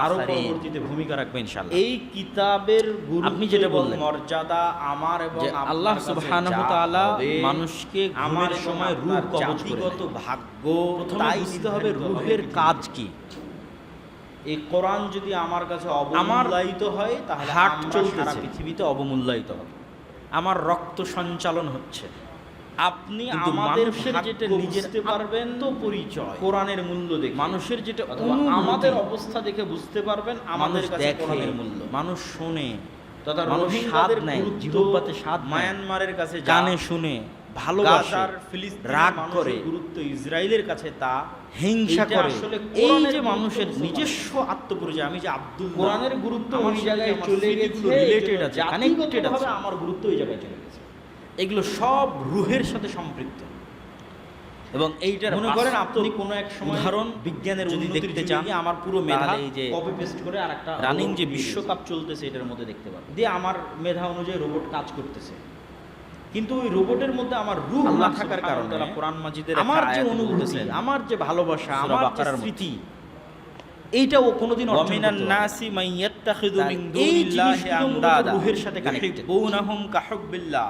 আরো পরবর্তীতে ভূমিকা রাখবে ইনশাআল্লাহ। এই কিতাবের আপনি যেটা বললেন মর্যাদা আমার এবং আল্লাহ সুবহানাহু ওয়া তাআলা মানুষকে ঘুমের সময় রূহ কবজ জাতিগত ভাগ্য প্রথমে বুঝতে হবে রূহের কাজ কি। এই কোরআন যদি আমার কাছে অবমূল্যায়িত হয়, তাহলে হার্ট চলতেছে, পৃথিবীতে অবমূল্যায়িত হবে। আমার রক্ত সঞ্চালন হচ্ছে। আপনি আমাদের যেটা বুঝতে পারবেন তো পরিচয় কোরআনের মূল্য দেখে, মানুষের যেটা আমাদের অবস্থা দেখে বুঝতে পারবেন আমাদের কাছে কোরআনের মূল্য। মানুষ শোনে, তথা মানুষ স্বাদ নেয়, জিহ্বাতে স্বাদ, মায়ানমারের কাছে গানে শুনে ভালোবাসার, ফিলিস্তিনের রাগ করে গুরুত্ব, ইসরায়েলের কাছে তা হিংসা করে। আসলে এই যে মানুষের নিজস্ব আত্মপরিচয়, আমি যে আব্দুল, কোরআনের গুরুত্ব ওই জায়গায় চলে গেছে, রিলেটেড আছে, কানেক্টেড আছে, আমার গুরুত্ব ওই জায়গায় চলে গেছে। এগুলো সব রুহের সাথে সম্পৃক্ত। এবং এইটার মনে করেন আপনি কোনো এক সময় উদাহরণ বিজ্ঞানের যদি দেখতে চান, আমার পুরো মেধা এই যে কপি পেস্ট করে আরেকটা রানিং যে বিশ্বকাপ চলতেছে এটার মধ্যে দেখতে পাবেন, দিয়ে আমার মেধা অনুযায়ী রোবট কাজ করতেছে, কিন্তু ওই রোবটের মধ্যে আমার রূহ না থাকার কারণে কোরআন মাজিদের আমার যে অনুভূতি, আমার যে ভালোবাসা, আমার যে স্মৃতি, এইটাও কোনোদিন ওয়ামিনান নাসি মান ইয়াত্তাখিযু মিন দুনিল্লাহি আনদাদা, রূহের সাথে কানেক্টেড, বুনাহুম কাহুবিল্লাহ।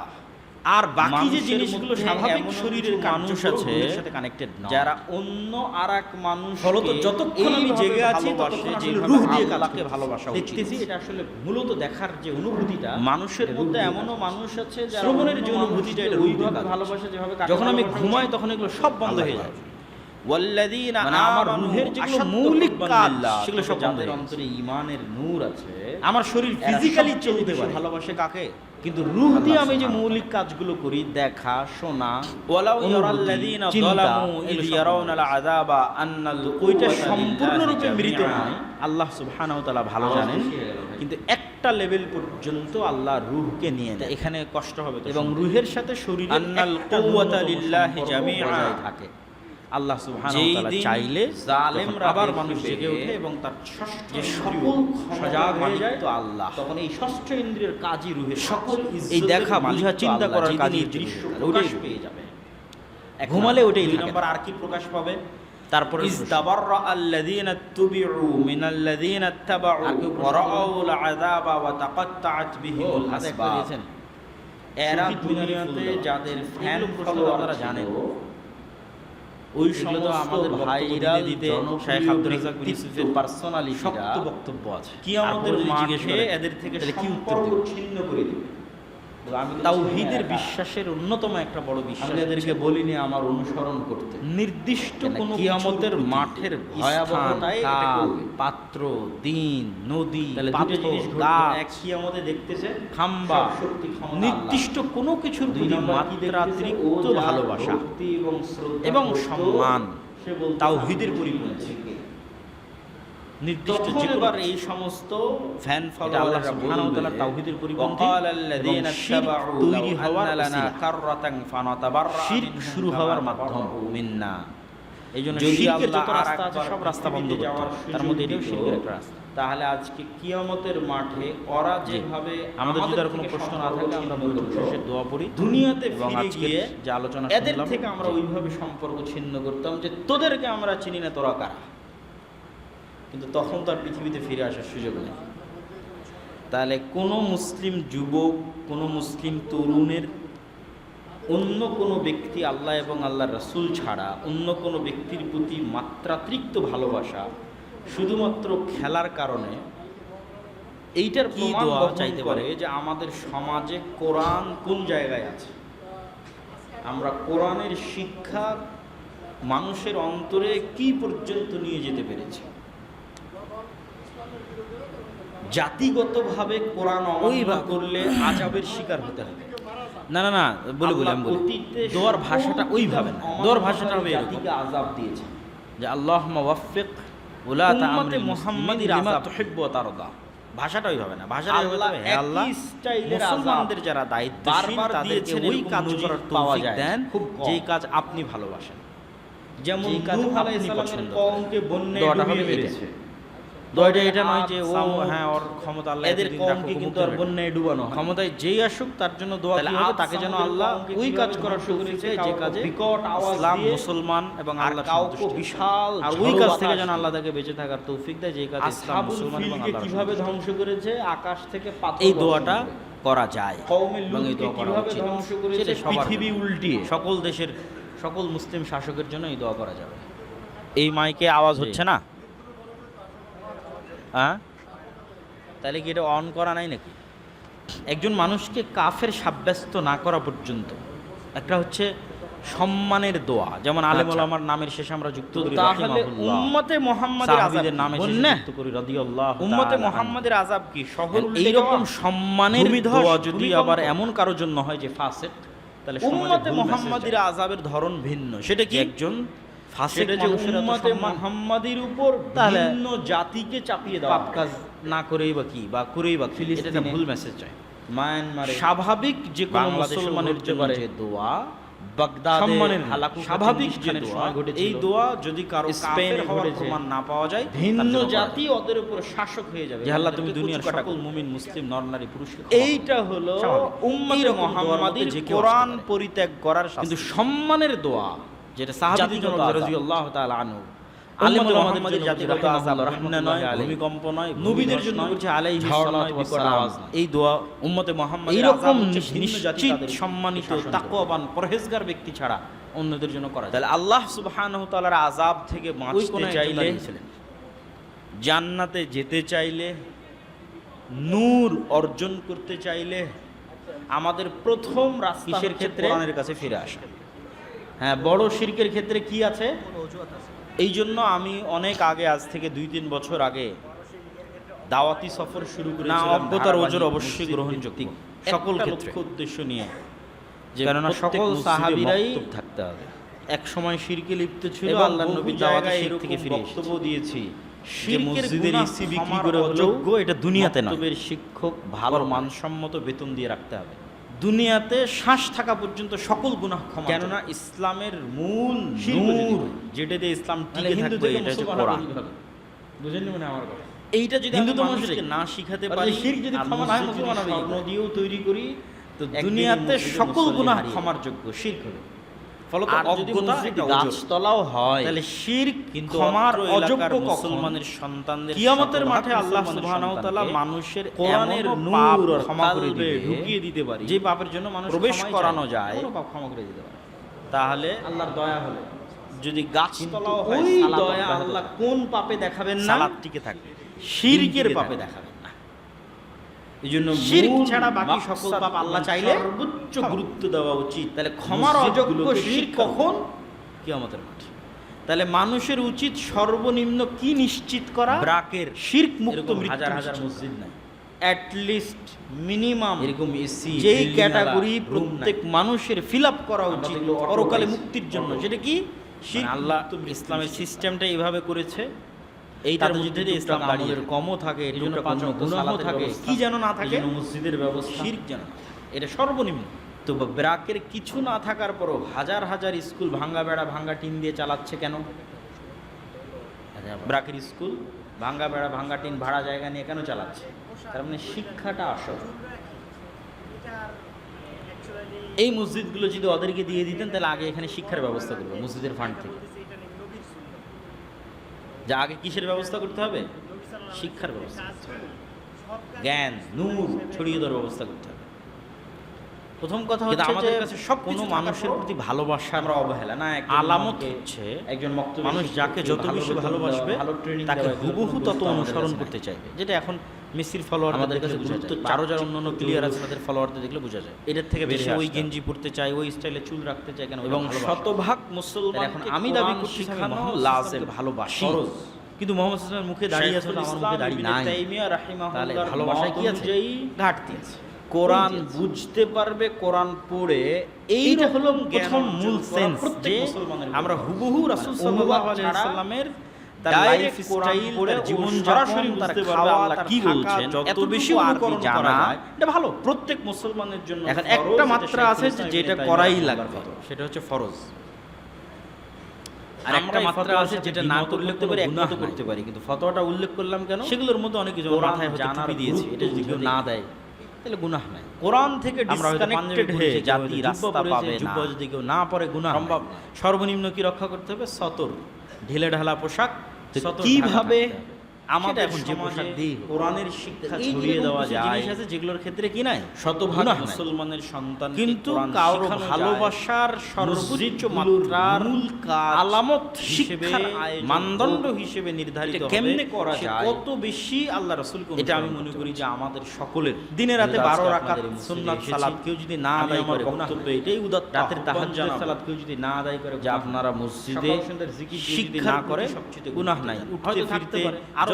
আর বাকি যে জিনিসগুলো স্বাভাবিক শরীরের মানুষ আছে সাথে কানেক্টেড না, যারা অন্য আরেক মানুষ, ফলত যতক্ষণ আমি জেগে আছি ততক্ষণ যে রূহ দিয়ে আল্লাহকে ভালোবাসা দেখতেছি, এটা আসলে মূলত দেখার যে অনুভূতিটা মানুষের মধ্যে, এমনও মানুষ আছে যারা শ্রবণের যে অনুভূতিটা, এটা ওইভাবে ভালোবাসা যেভাবে, যখন আমি ঘুমাই তখন এগুলো সব বন্ধ হয়ে যায়। ওয়াল্লাযীনা আমার রূহের যেগুলো মৌলিক কাজ, সেগুলো সব আমাদের অন্তরে ঈমানের নূর আছে। আমার শরীর ফিজিক্যালি চলতে পারে, ভালোবাসে কাকে? কিন্তু রূহ দিয়ে আমি যে মৌলিক কাজগুলো করি, দেখা, শোনা, ওয়ালাউ ইয়ারাল্লাযীনা যালামু ইয ইয়ারাউনাল আযাবা আন্নাল, ওইটা সম্পূর্ণরূপে মৃত নয়, আল্লাহ সুবহানাহু ওয়া তাআলা ভালো জানেন, কিন্তু একটা লেভেল পর্যন্ত আল্লাহ রূহকে নিয়ে নেয়। এখানে কষ্ট হবে, এবং রূহের সাথে শরীরের আন্নাল কুওয়াতা লিল্লাহি জামিআ থাকে। আল্লাহ সুবহানাহু ওয়া তাআলা চাইলে জালেমরা আবার মানুষ জেগে ওঠে এবং তার ষষ্ঠ সকল সজাগ হয়ে যায়। তো আল্লাহ তখন এই ষষ্ঠ ইন্দ্রিয়ের কাজই রূহের সকল এই দেখা, বোঝা, চিন্তা করার কাজই দৃশ্য ওটাই পেয়ে যাবে। ঘুমালে ওটাই 2 নম্বর আর কি প্রকাশ পাবে? তারপরে ইসতাবাররা আল্লাযীনা তুবিউ মিনাল্লাযীনা ইত্তাবাউ ওয়া রাআউল আযাবা ওয়া তাকাত্তাআত বিহিমুল আসবাব। এরা দুনিয়াতে যাদের ফ্যান ফলোয়ার আপনারা জানেন, ওই সমস্ত আমাদের ভাইরা দিতে শেখ আব্দুর রাজ্জাক বিন ইউসুফের পার্সোনালি শক্ত বক্তব্য আছে। কিয়ামতের মাঠে এদের থেকে কি উত্তর দেব? ছিন্ন করে দিবে। তাওহীদের বিশ্বাসের অন্যতম একটা বড় বিশ্বাস, আমি এদেরকে বলিনি আমার অনুসরণ করতে, নির্দিষ্ট কোন কিয়ামতের মাঠের ভয়াবহতায় পাত্র, দিন, নদী, পাথর, গাছ এক কিয়ামতে দেখতেছে, খাম্বা, নির্দিষ্ট কোনো কিছুর প্রতি মাত্রাতিরিক্ত ভালোবাসা এবং সম্মান তাওহীদের পরিপন্থী। নির্দিষ্ট যেবার এই সমস্ত ফ্যান ফলোয়ার আল্লাহ সুবহানাহু ওয়া তাআলা তাওহীদের পরিপন্থী, তৈরি হওয়ার কাররাতান ফানাতাবাররা, শিরক শুরু হওয়ার মাধ্যম মিন্না। এইজন্য শিরকের যত রাস্তা আছে সব রাস্তা বন্ধ করতে হবে, তার মধ্যে এটাও শিরকের একটা রাস্তা। তাহলে আজকে কিয়ামতের মাঠে ওরা যেভাবে, আমাদের যদি আর কোনো প্রশ্ন না থাকে আমরা মূলত শেষে দোয়া পড়ি, দুনিয়াতে ফিরে গিয়ে যে আলোচনা এদের থেকে আমরা ওইভাবে সম্পর্ক ছিন্ন করতাম যে তোদেরকে আমরা চিনি না, তোরা কারা। কিন্তু তখন তো আর পৃথিবীতে ফিরে আসার সুযোগ নেই। তাহলে কোনো মুসলিম যুবক, কোনো মুসলিম তরুণের অন্য কোনো ব্যক্তি আল্লাহ এবং আল্লাহর রাসূল ছাড়া অন্য কোনো ব্যক্তির প্রতি মাত্রাতিরিক্ত ভালোবাসা শুধুমাত্র খেলার কারণে, এইটার প্রমাণ চাইতে পারে যে আমাদের সমাজে কোরআন কোন জায়গায় আছে। আমরা কোরআনের শিক্ষা মানুষের অন্তরে কি পর্যন্ত নিয়ে যেতে পেরেছি। জাতিগতভাবে কোরআন অমান্য করলে আযাবের শিকার হতে হবে। না না না বলে বললাম, দোয়ার ভাষাটা ওইভাবে না, দোয়ার ভাষাটা হবে জাতিকে আযাব দিয়েছে যে আল্লাহুম্মা ওয়াফিক উলাতা আমরি মুহাম্মাদির লিমা আযাব তুহিব্বু ওয়া তারদা। ভাষাটা ওইভাবে না, ভাষাটা আল্লাহ হে আল্লাহ মুসলমানদের যারা দায়িত্বশীল তাদেরকে ওই কাজ করার তৌফিক দেন যেই কাজ আপনি ভালোবাসেন। যেমন নূহ আলাইহিস সালামের কওমকে বন্যায় ডুবিয়ে মেরেছে, দোয়াটা এটা নয় যে ও হ্যাঁ ওর ক্ষমতা আল্লাহ এদের কওমকে কিন্তু আর বন্যায় ডুবানো হয়। ক্ষমতায় যেই আসুক তার জন্য দোয়া কি হবে, তাকে যেন আল্লাহ ওই কাজ করার তৌফিক দেয় যে কাজে বিকট আওয়াজ ইসলাম দিয়ে মুসলমান এবং আল্লাহ কাউকে সন্তুষ্ট, বিশাল আর ওই কাজ থেকে যেন আল্লাহ তাকে বেঁচে থাকার তৌফিক দেয় যে কাজে ইসলাম মুসলমান এবং আল্লাহ কিভাবে ধ্বংস করেছে, আকাশ থেকে পাথর, এই দোয়াটা করা যায়। কওমে এবং এই লূতকে দোয়া করা কিভাবে উচিত। ধ্বংস করেছে সেটা সবার পৃথিবী জন্য। উল্টিয়ে। সকল দেশের সকল মুসলিম শাসকের জন্য এই দোয়া করা যাবে। এই মাইকে আওয়াজ জি। হচ্ছে না? হ্যাঁ, তাহলে কি এটা অন করা নাই নাকি? একজন মানুষকে কাফের সাব্যস্ত না করা পর্যন্ত একটা হচ্ছে সম্মানের দোয়া, যেমন আলেম ওলামার নামের শেষে আমরা যুক্ত করি তাহলে উম্মতে মুহাম্মাদের সাহাবীদের নামে শেষে না যুক্ত করি রাদিয়াল্লাহু উম্মতে তাআলা মুহাম্মাদের আযাব কি শহর উল্টে এইরকম যাওয়া? সম্মানের ভূমিধস, দোয়া যদি ভূমিকম্প। আবার এমন কারোর জন্য হয় যে ফাসিক, তাহলে উম্মতে মুহাম্মাদির আযাবের ধরন ভিন্ন। সেটা কি? একজন ফাসিক সেটা যে মানুষের এত উম্মতে সম্মান, মুহাম্মাদির উপর তাহলে ভিন্ন জাতিকে চাপিয়ে দেওয়া পাপ কাজ না করেই বা কি বা করেই বা কি, এটা একটা ফিলিস্তিনে, ভুল মেসেজ যায়। মায়ানমারে, স্বাভাবিক যে কোনো বাংলাদেশেও মুসলমানের ঘটতে জন্য পারে। যে দোয়া, বাগদাদে সম্মানের হালাকু স্বাভাবিক যে অনুষ্ঠানের দোয়া, সময় ঘটেছিল, এই দোয়া যদি কারো স্পেনে কাফের হওয়ার ঘটেছে, প্রমাণ না পাওয়া যায়, ভিন্ন ভিন্ন জাতি জাতি ওদের উপর শাসক হয়ে যাবে যে আল্লাহ তুমি ওদেরকে দুনিয়ার কুচকাটা সকল করবে। মুমিন মুসলিম নরনারী পুরুষকে এইটা হলো স্বাভাবিক। উম্মতে এইরকম দোয়ার মুহাম্মাদির মধ্যে যে কেউ কোরআন আসতে পারে। পরিত্যাগ করার কিন্তু শাস্তি। সম্মানের দোয়া যেটা সাহাবীদের জাতিগত জন্য আযাব। রাদিয়াল্লাহু তাআলা আনহু, উম্মতে আলেম মুহাম্মাদের ওলামাদের জাতিগত জাতিগত আযাব, আযাব, বন্যা নয়, ভূমিকম্প নয়, নবীদের ভূমিধস জন্য নয়, করছে আলাইহিস ঝড় সালাতু নয়, ওয়াস বিকট সালাম। আওয়াজ নয়। এই দোয়া উম্মতে মুহাম্মাদের এইরকম আযাব হচ্ছে ভিন্ন জাতি নিশ্চিত তাদের সম্মানিত শাসন করবে। তাকওয়াবান পরহেজগার ব্যক্তি ছাড়া অন্যদের জন্য করা যায়। তাহলে আল্লাহ সুবহানাহু তাআলার আযাব থেকে ওই বাঁচতে কোন চাইলে, জান্নাতে যেতে চাইলে, নূর অর্জন করতে চাইলে আমাদের প্রথম রাস্তা কিসের হচ্ছে ক্ষেত্রে? কোরআনের কাছে ফিরে আসা। হ্যাঁ, বড় শিরকের ক্ষেত্রে কি আছে? এই জন্য আমি অনেক আগে, আজ থেকে 2-3 বছর আগে দাওয়াতি সফর শুরু না, করেছিলাম। অজ্ঞতার ওজর ধারাবাহিক অবশ্যই মসজিদ গ্রহণযোগ্য ভিত্তিক সকল একটা ক্ষেত্রে, লক্ষ্য উদ্দেশ্য নিয়ে, যে কেননা প্রত্যেক সকল মসজিদে সাহাবীরাই মক্তব থাকতে হবে। এক সময় শিরকে লিপ্ত ছিল, এবং আল্লাহর বহু নবী দাওয়াতে জায়গায় শিরক এরকম থেকে ফিরে বক্তব্য এসেছে। দিয়েছি যে শিরকের মসজিদের গুনাহ ইসি বিক্রি ক্ষমার করে হলেও অযোগ্য, এটা দুনিয়াতে নয়। মক্তবের শিক্ষক ভালো ভালো মানসম্মত বেতন দিয়ে রাখতে হবে। দুনিয়াতে শ্বাস থাকা পর্যন্ত সকল গুনাহ ক্ষমা, কেননা ইসলামের মূল নূর যেটা দিয়ে ইসলাম টিকে থাকবে এটা হচ্ছে কোরআন। বুঝেননি মনে আমার কথা। এইটা যদি হিন্দু হিন্দু তো মানুষকে মুশরিক। না শিখাতে আর পারি, শিরক যদি আর ক্ষমা না হয়, মসজিদ যদি মুসলমান হবে কি স্বর্ণ করে? দিয়েও তৈরি করি, তো একদিনে দুনিয়াতে মসজিদে সকল মুসল্লি গুনাহ হারিয়ে ক্ষমার যোগ্য, শিরক হবে। ফলত আর যদি অজ্ঞতা মসজিদ এটা ওজর। গাছতলাও হয়, তাহলে শিরক কিন্তু ক্ষমার অত্র অযোগ্য এলাকার কখন? মুসলমানের সন্তানদের কিয়ামতের শতভাগ মাঠে আল্লাহ মুসলমানের সুবহানাহু ওয়া তাআলা সন্তানকে মানুষের কোরআনের এমনও নূর পাপ আর ক্ষমা করে কলবে দিবে, ঢুকিয়ে দিতে পারি, যে পাপের জন্য মানুষ প্রবেশ ক্ষমাই করানো চায়, যায়, কোনো পাপ ক্ষমা করে দিতে পারে। তাহলে আল্লাহর দয়া হলে যদি গাছতলাও হয়, ওই সালাত দয়া অব্যাহত আল্লাহ থাকবে। কোন পাপে দেখাবেন না? সালাত টিকে থাকবে, শিরকের টিকে পাপে থাকবে। দেখাবেন না। এই জন্য শিরক মূল ছাড়া বাকি মাকসাদ সকল পাপ আল্লাহ চাইলে সর্বোচ্চ ক্ষমা। গুরুত্ব দেওয়া উচিত। তাহলে ক্ষমার মসজিদগুলোকে অযোগ্য শিরক শিক্ষা কখন? কিয়ামতের মাঠে। তাহলে মানুষের উচিত সর্বনিম্ন কি নিশ্চিত করা? ব্রাকের শিরক মুক্ত এরকম মৃত্যু হাজার হাজার নিশ্চিত মসজিদ নাই, অ্যাট লিস্ট মিনিমাম এরকম এসি যেই ক্যাটাগরি প্রত্যেক মানুষের ফিল আপ করা আমরা তো উচিত এগুলো অটো পরকালে পাইছি। মুক্তির জন্য, অটো। সেটা কি? শিরক আল্লাহ মুক্ত মৃত্যু ইসলামের নিশ্চিত। সিস্টেমটা এইভাবে করেছে, এইটার তাতে মধ্যে যদি দিয়ে ইসলাম টুকটাক দাঁড়িয়ে আমাদের কমও থাকে, এই জন্য টুকটাক পাঁচ অন্য ওয়াক্ত গুনাহও সালাতের থাকে, ব্যবস্থা, কি যেন না এই থাকে, জন্য মসজিদের ব্যবস্থা, শিরক যেন না থাকে। এটা সর্বনিম্ন। তো ব্রাকের কিছু না থাকার পরও হাজার হাজার স্কুল ভাঙ্গা বেড়া ভাঙ্গা টিন দিয়ে চালাচ্ছে কেন? ব্রাকের স্কুল ভাঙ্গা বেড়া ভাঙ্গা টিন ভাড়া জায়গা নিয়ে কেন চালাচ্ছে? তার মানে শিক্ষাটা আসল। এই মসজিদগুলো যদি ওদেরকে দিয়ে দিতেন তাহলে আগে এখানে শিক্ষার ব্যবস্থা করবে মসজিদের ফান্ড থেকে। যা আগে কিসের ব্যবস্থা করতে হবে? শিক্ষার ব্যবস্থা, জ্ঞান নূর ছড়িয়ে দেওয়ার ব্যবস্থা করতে হবে। প্রথম কথা হচ্ছে আমাদের কাছে সব কোনো মানুষের প্রতি ভালোবাসা আমরা অবহেলা না, আলামত হচ্ছে একজন মানুষ যাকে যত বেশি ভালোবাসবে তাকে হুবহু তত অনুসরণ করতে চাইবে। যেটা এখন মেসির ফলোয়ার আমাদের কাছে বোঝা যায়, আরও যারা অন্য প্লেয়ার আছে তাদের ফলোয়ারদের দেখলে বোঝা যায়। এটার থেকে বেশি ওই গেঞ্জি পরতে চায়, ওই স্টাইলে চুল রাখতে চায় কেন? এবং শতভাগ মুসলমান এখন আমি দাবি করছি লাজেম ভালোবাসি, কিন্তু মোহাম্মদ সাল্লাল্লাহু আলাইহি ওয়াসাল্লামের মুখে দাঁড়িয়ে আছে, আমার মুখে দাঁড়িয়ে নাই, তাহলে ভালোবাসা কি আছে? ঘাটতি আছে। কোরআন বুঝতে পারবে কোরআন পড়ে, এইটা হলো প্রথম মূল সেন্স যে আমরা হুবহু রাসূল সাল্লাল্লাহু আলাইহি ওয়াসাল্লামের লাইফ স্টাইল পড়ে জীবন সরাসরি বুঝতে পারবে আল্লাহ কি বলছেন। যত বেশি অনুকরণ করা যায় এটা ভালো, প্রত্যেক মুসলমানের জন্য। এখন একটা মাত্রা আছে যেটা করাই লাগবে, সেটা হচ্ছে ফরজ। আর একটা মাত্রা আছে যেটা না করলে করতে পারি, একমত করতে পারি, কিন্তু ফতোয়াটা উল্লেখ করলাম কেন? সেগুলোর মধ্যে অনেক কিছু মাথায় হয়তো টুপি দিয়েছি, এটা যদি কেউ না দেয় তাহলে গুনাহ নাই। কোরআন থেকে ডিসকানেক্টেড হয়ে জাতি রাস্তা পাবে না, যুব যদি কেউ না পড়ে গুনাহ সম্ভব। সর্বনিম্ন কি রক্ষা করতে হবে? সতর, ঢিলে ঢালা পোশাক। কিভাবে আমাদের এখন যে পোশাক দিই কোরআনের শিক্ষা ছড়িয়ে দেওয়া যায়, জিনিস আছে যেগুলোর ক্ষেত্রে কি নাই, শতভাগ মুসলমানের সন্তান, কিন্তু কারো ভালোবাসার সর্বোচ্চ মাত্রার আলামত শিক্ষার মানদণ্ড হিসেবে নির্ধারিত কেমনে করা যায়, কত বেশি আল্লাহ রাসূলকে, এটা আমি মনে করি যে আমাদের সকলের দিনে রাতে 12 রাকাত সুন্নাত সালাত কেউ যদি না আদায় করে, বক্তব্য এটাই উদাত্ত, রাতের তাহাজ্জুদ সালাত কেউ যদি না আদায় করে, যা আপনারা মসজিদে শিক্ষা না করে গুনাহ নাই। উঠতে ফিরতে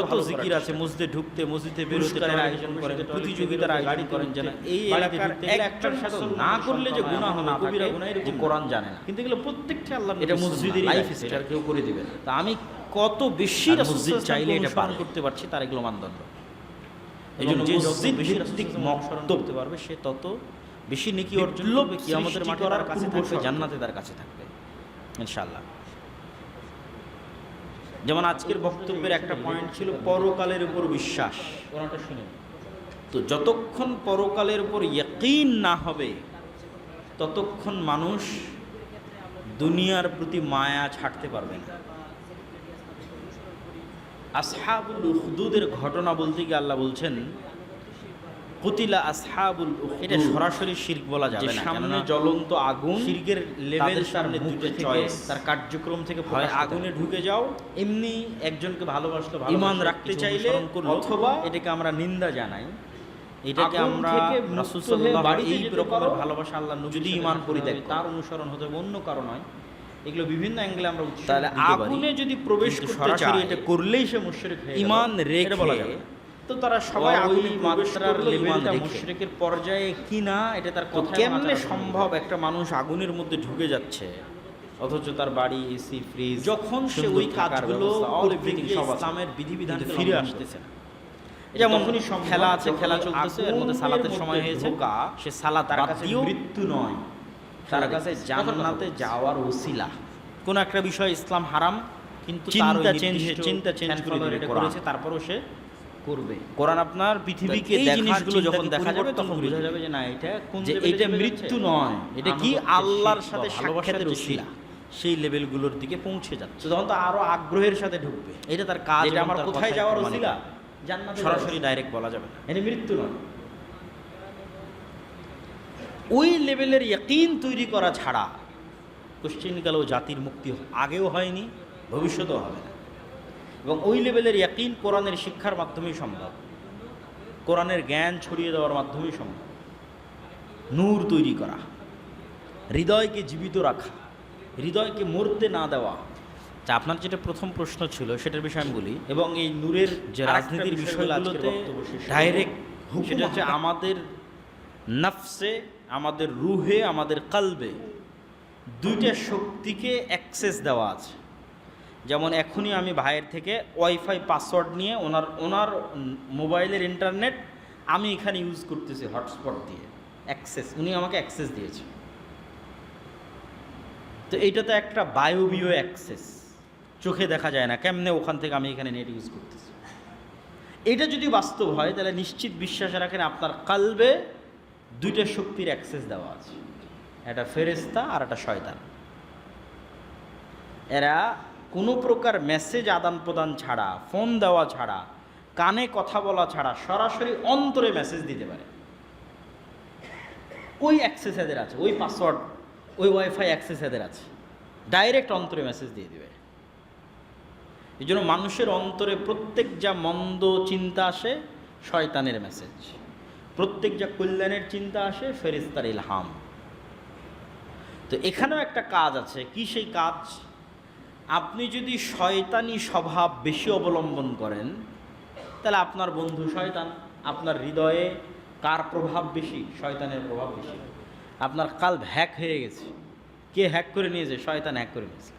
যত জিকির আছে, মসজিদে ঢুকতে মসজিদে বেরোতে আয়োজন করেন, প্রতিযোগিতার আয়োজন করেন, যেন এই এলাকার একটার সাথে না করলে যে গুনাহ না কবিরা গুনাহ যে কোরআন জানে না, কিন্তু এগুলো প্রত্যেকটা আল্লাহর এটা মসজিদের লাইফ স্টাইল, কেউ করে দিবে না। তা আমি কত বেশি রাসূল চাইলে এটা পালন করতে পারছি, তার এগুলো মানদণ্ড। এইজন্য যে মসজিদ ভিত্তিক মক্তব করতে পারবে সে তত বেশি নেকি অর্জন করবে, কিয়ামতের মাঠে তার কাছে থাকবে, জান্নাতে তার কাছে থাকবে ইনশাআল্লাহ। যেমন আজকের বক্তব্যের একটা পয়েন্ট ছিল পরকালের উপর বিশ্বাস, কোনটা শুনে। তো যতক্ষণ পরকালের উপর ইয়াকিন না হবে ততক্ষণ মানুষ দুনিয়ার প্রতি মায়া ছাড়তে পারবে না। আসহাবুল উখদুদের ঘটনা বলতে গিয়ে আল্লাহ বলছেন কুতিলা আসহাবুল উখদুদ, এটা সরাসরি শিরক বলা যাবে না, সামনে জ্বলন্ত আগুন, শিরকের লেভেল সামনে দুটো চয়েস, তার কার্যক্রম থেকে হয় আগুনে ঢুকে যাও, এমনি একজনকে ভালোবাসতে ঈমান রাখতে চাইলে, অথবা এটাকে আমরা নিন্দা জানাই, এটাকে আমরা রাসূল সাল্লাল্লাহু আলাইহি এই রকমের ভালোবাসা আল্লাহ যদি ঈমান পরিত্যাগ তার অনুসরণ হতে হবে, অন্য কারণ নয়। এগুলো বিভিন্ন অ্যাঙ্গেলে আমরা উৎসাহ দিতে পারি। আগুনে যদি প্রবেশ করতে চায় এটা করলেই সে মুশরিক হয়ে গেল, ঈমান রেখে বলা যাবে। তো তারা সবাই আগুনে মাত্রার লেভেলটা মুশরিকের পর্যায়ে কিনা এটা তার কথা কেমনে সম্ভব? একটা মানুষ আগুনের মধ্যে ঢুকে যাচ্ছে অথচ তার বাড়ি এসি ফ্রিজ, যখন সে ওই কাজগুলো ইসলামের বিধিবিধান ফিরে আসতেছে না। যেমন খেলা আছে, খেলা চলতেছে, এর মধ্যে সালাতের সময় হয়েছে, সে সালাত তার কাছে মৃত্যু নয়, তার কাছে জান্নাতে যাওয়ার ওসিলা। কোন একটা বিষয় ইসলাম হারাম, কিন্তু চিন্তা চেঞ্জ করে করেছে, তারপরও সে করবে। কোরআন আপনার পৃথিবীকে এই জিনিসগুলো যখন দেখা যাবে তখন বোঝা যাবে যে না, এটা কোন যে এটা মৃত্যু নয়, এটা কি আল্লাহর সাথে সাক্ষাতের ওসিলা, সেই লেভেলগুলোর দিকে পৌঁছে যাচ্ছে। তখন তো আরো আগ্রহের সাথে ঢুকবে, এটা তার কাজ, এটা আমার কোথায় যাওয়ার ওসিলা, জান্নাতে সরাসরি ডাইরেক্ট বলা যাবে না, এটা মৃত্যু নয়। ওই লেভেলের ইয়াকিন তৈরি করা ছাড়া কোশ্চিনকালেও জাতির মুক্তি আগেও হয়নি, ভবিষ্যতেও হবে না। এবং ওই লেভেলের ইয়াকিন কোরআনের শিক্ষার মাধ্যমেই সম্ভব, কোরআনের জ্ঞান ছড়িয়ে দেওয়ার মাধ্যমেই সম্ভব। নূর তৈরি করা, হৃদয়কে জীবিত রাখা, হৃদয়কে মরতে না দেওয়া। আচ্ছা, আপনার যেটা প্রথম প্রশ্ন ছিল সেটার বিষয়ে আমি বলি, এবং এই নূরের যে রাজনীতির বিষয়গুলোতে ডাইরেক্ট সেটা হচ্ছে আমাদের নফসে, আমাদের রুহে, আমাদের কলবে দুইটা শক্তিকে অ্যাক্সেস দেওয়া আছে। যেমন এখনই আমি ভাইয়ের থেকে ওয়াইফাই পাসওয়ার্ড নিয়ে ওনার মোবাইলের ইন্টারনেট আমি এখানে ইউজ করতেছি হটস্পট দিয়ে, অ্যাক্সেস উনি আমাকে অ্যাক্সেস দিয়েছে। তো এইটা তো একটা বায়বীয় অ্যাক্সেস, চোখে দেখা যায় না, কেমনে ওখান থেকে আমি এখানে নেট ইউজ করতেছি। এটা যদি বাস্তব হয় তাহলে নিশ্চিত বিশ্বাস রাখেন আপনার কালবে দুইটা শক্তির অ্যাক্সেস দেওয়া আছে, একটা ফেরেশতা আর একটা শয়তান। এরা কোনো প্রকার মেসেজ আদান প্রদান ছাড়া, ফোন দেওয়া ছাড়া, কানে কথা বলা ছাড়া সরাসরি অন্তরে মেসেজ দিতে পারে। ওই অ্যাক্সেস এদের আছে, ওই পাসওয়ার্ড, ওই ওয়াইফাই অ্যাক্সেস এদের আছে, ডাইরেক্ট অন্তরে মেসেজ দিয়ে দেবে। এই জন্য মানুষের অন্তরে প্রত্যেক যা মন্দ চিন্তা আসে শয়তানের মেসেজ, প্রত্যেক যা কল্যাণের চিন্তা আসে ফেরেশতার ইলহাম। তো এখানেও একটা কাজ আছে, কি সেই কাজ? আপনি যদি শয়তানি স্বভাব বেশি অবলম্বন করেন তাহলে আপনার বন্ধু শয়তান। আপনার হৃদয়ে কার প্রভাব বেশি? শয়তানের প্রভাব বেশি। আপনার কালব হ্যাক হয়ে গেছে, কে হ্যাক করে নিয়েছে? শয়তান হ্যাক করে নিয়েছে।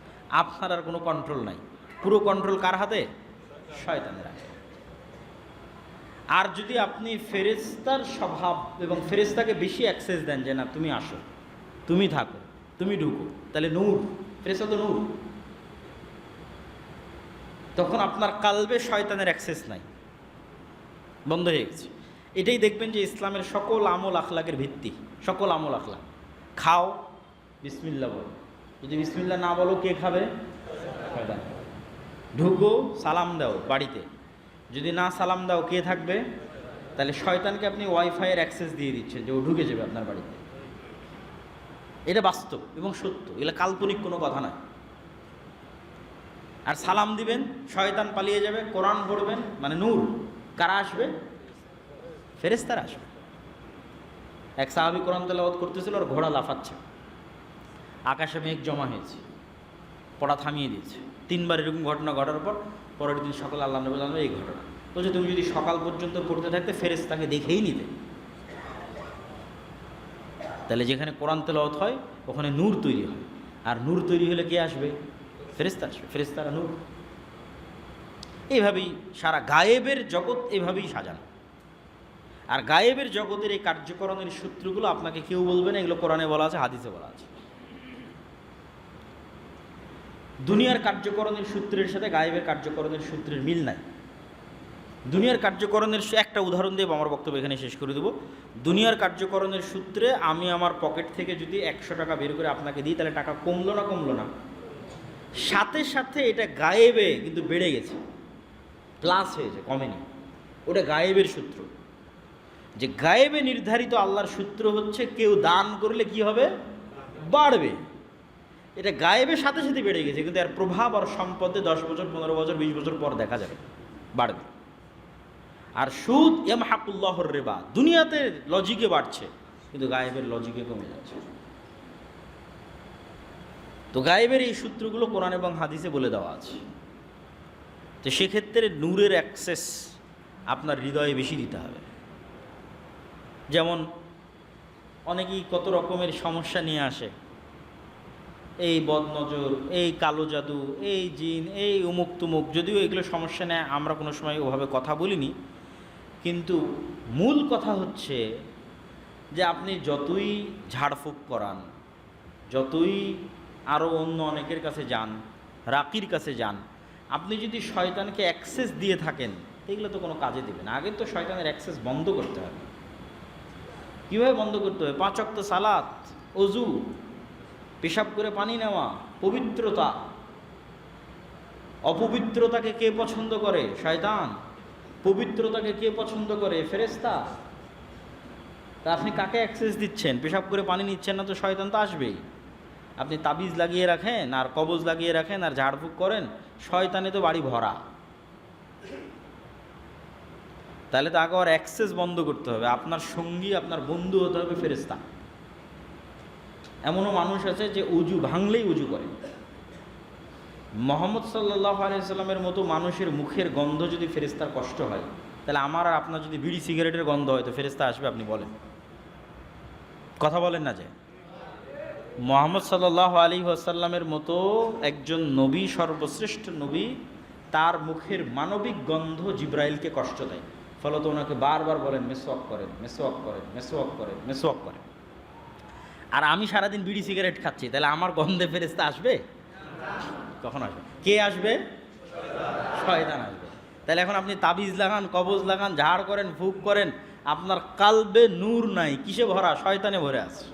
আপনার আর কোনো কন্ট্রোল নাই, পুরো কন্ট্রোল কার হাতে? শয়তানের হাতে। আর যদি আপনি ফেরেশতার স্বভাব এবং ফেরেশতাকে বেশি অ্যাক্সেস দেন যে না তুমি আসো, তুমি থাকো, তুমি ঢুকো, তাহলে নূর, ফেরেশতা তো নূর, তখন আপনার কালবে শয়তানের অ্যাক্সেস নাই, বন্ধ হয়ে গেছে। এটাই দেখবেন যে ইসলামের সকল আমল আখলাকের ভিত্তি। সকল আমল আখলাক, খাও বিসমিল্লাহ বলো, যদি বিসমিল্লাহ না বলো কে খাবে? শয়তান। ঢুকো সালাম দাও বাড়িতে, যদি না সালাম দাও কে থাকবে? তাহলে শয়তানকে আপনি ওয়াইফাইয়ের অ্যাক্সেস দিয়ে দিচ্ছেন যে ও ঢুকে যাবে আপনার বাড়িতে। এটা বাস্তব এবং সত্য, এগুলো কাল্পনিক কোনো কথা নয়। আর সালাম দিবেন, শয়তান পালিয়ে যাবে, কোরআন পড়বেন, মানে নূর, কারা আসবে? ফেরেশতারা আসবে। এক সাহাবী কোরআন তেলাওয়াত করতেছিল আর ঘোড়া লাফাচ্ছে, আকাশে মেঘ জমা হয়েছে, পড়া থামিয়ে দিয়েছে। 3 বার এরকম ঘটনা ঘটার পর পরের দিন সকালে আল্লাহ নবী জানবে এই ঘটনা। বলছে তুমি যদি সকাল পর্যন্ত পড়তে থাকতে ফেরেশতাকে দেখেই নিতে। তাহলে যেখানে কোরআন তেলাওয়াত হয় ওখানে নূর তৈরি হয়, আর নূর তৈরি হলে কে আসবে? ফেরেশতা আসবে, ফেরেশতারা নূর। এইভাবেই সারা গায়েবের জগৎ এভাবেই সাজানো। আর গায়েবের জগতের এই কার্যকরণের সূত্রগুলো আপনাকে কেউ বলবে না, এগুলো কোরআনে বলা আছে, হাদিসে বলা আছে। দুনিয়ার কার্যকরণের সূত্রের সাথে গায়েবের কার্যকরণের সূত্রের মিল নাই। দুনিয়ার কার্যকরণের একটা উদাহরণ দিয়ে আমার বক্তব্য এখানে শেষ করে দেবো। দুনিয়ার কার্যকরণের সূত্রে আমি আমার পকেট থেকে যদি 100 টাকা বের করে আপনাকে দিই তাহলে টাকা কমলো না? কমলো না? সাথে সাথে এটা গায়েবে কিন্তু বেড়ে গেছে, প্লাস হয়েছে, কমেনি। ওটা গায়েবের সূত্র। যে গায়েবে নির্ধারিত আল্লাহর সূত্র হচ্ছে কেউ দান করলে কি হবে? বাড়বে। এটা গায়েবের সাথে সাথে বেড়ে গেছে, কিন্তু এর প্রভাব আর সম্পদে 10 বছর 15 বছর 20 বছর পর দেখা যাবে, বাড়বে। আর সুদ ইয়ামহাকুল্লাহুর রিবা, দুনিয়াতে লজিকে বাড়ছে কিন্তু গায়েবের লজিকে কমে যাচ্ছে। তো গায়েবের এই সূত্রগুলো কোরআন এবং হাদিসে বলে দেওয়া আছে। তো সেক্ষেত্রে নূরের অ্যাক্সেস আপনার হৃদয়ে বেশি দিতে হবে। যেমন অনেকেই কত রকমের সমস্যা নিয়ে আসে, এই বদনজর, এই কালো জাদু, এই জিন, এই উমুক তুমুক। যদিও এগুলো সমস্যা নেয়, আমরা কোনো সময় ওভাবে কথা বলিনি, কিন্তু মূল কথা হচ্ছে যে আপনি যতই ঝাড়ফুঁক করান, যতই আরও অন্য অনেকের কাছে যান, রাকির কাছে যান, আপনি যদি শয়তানকে অ্যাক্সেস দিয়ে থাকেন এগুলো তো কোনো কাজে দেবে না। আগে তো শয়তানের অ্যাক্সেস বন্ধ করতে হবে। কীভাবে বন্ধ করতে হবে? 5 ওয়াক্ত সালাত, অজু, পেশাব করে পানি নেওয়া, পবিত্রতা। অপবিত্রতাকে কে পছন্দ করে? শয়তান। পবিত্রতাকে কে পছন্দ করে? ফেরেশতা। তা আপনি কাকে অ্যাক্সেস দিচ্ছেন? পেশাব করে পানি নিচ্ছেন না তো শয়তান তো আসবেই। আপনি তাবিজ লাগিয়ে রাখেন আর কবজ লাগিয়ে রাখেন আর ঝাড়ফুঁক করেন, শয়তানে তো বাড়ি ভরা। তাহলে তো আগে আর অ্যাক্সেস বন্ধ করতে হবে। আপনার সঙ্গী, আপনার বন্ধু হতে হবে ফেরেশতা। এমনও মানুষ আছে যে উজু ভাঙলেই উজু করে। মুহাম্মদ সাল্লাল্লাহু আলাইহি সাল্লামের মতো মানুষের মুখের গন্ধ যদি ফেরেশতার কষ্ট হয়, তাহলে আমার আর আপনার যদি বিড়ি সিগারেটের গন্ধ হয় তো ফেরেশতা আসবে? আপনি বলেন, কথা বলেন না। যে মুহাম্মদ সাল্লাল্লাহু আলাইহি ওয়াসাল্লামের মতো একজন নবী, সর্বশ্রেষ্ঠ নবী, তার মুখের মানবিক গন্ধ জিব্রাইলকে কষ্ট দেয়, ফলত ওনাকে বারবার বলেন মেসওয়াক করেন, মেসওয়াক করেন, মেসওয়াক করেন, মেসওয়াক করেন। আর আমি সারাদিন বিড়ি সিগারেট খাচ্ছি, তাহলে আমার গন্ধে ফেরেশতা আসবে? কখন আসবে? কে আসবে? শয়তান আসবে। তাহলে এখন আপনি তাবিজ লাগান, কবজ লাগান, ঝাড় করেন, ফুক করেন, আপনার কালবে নূর নাই, কিসে ভরা? শয়তানে ভরে আছে।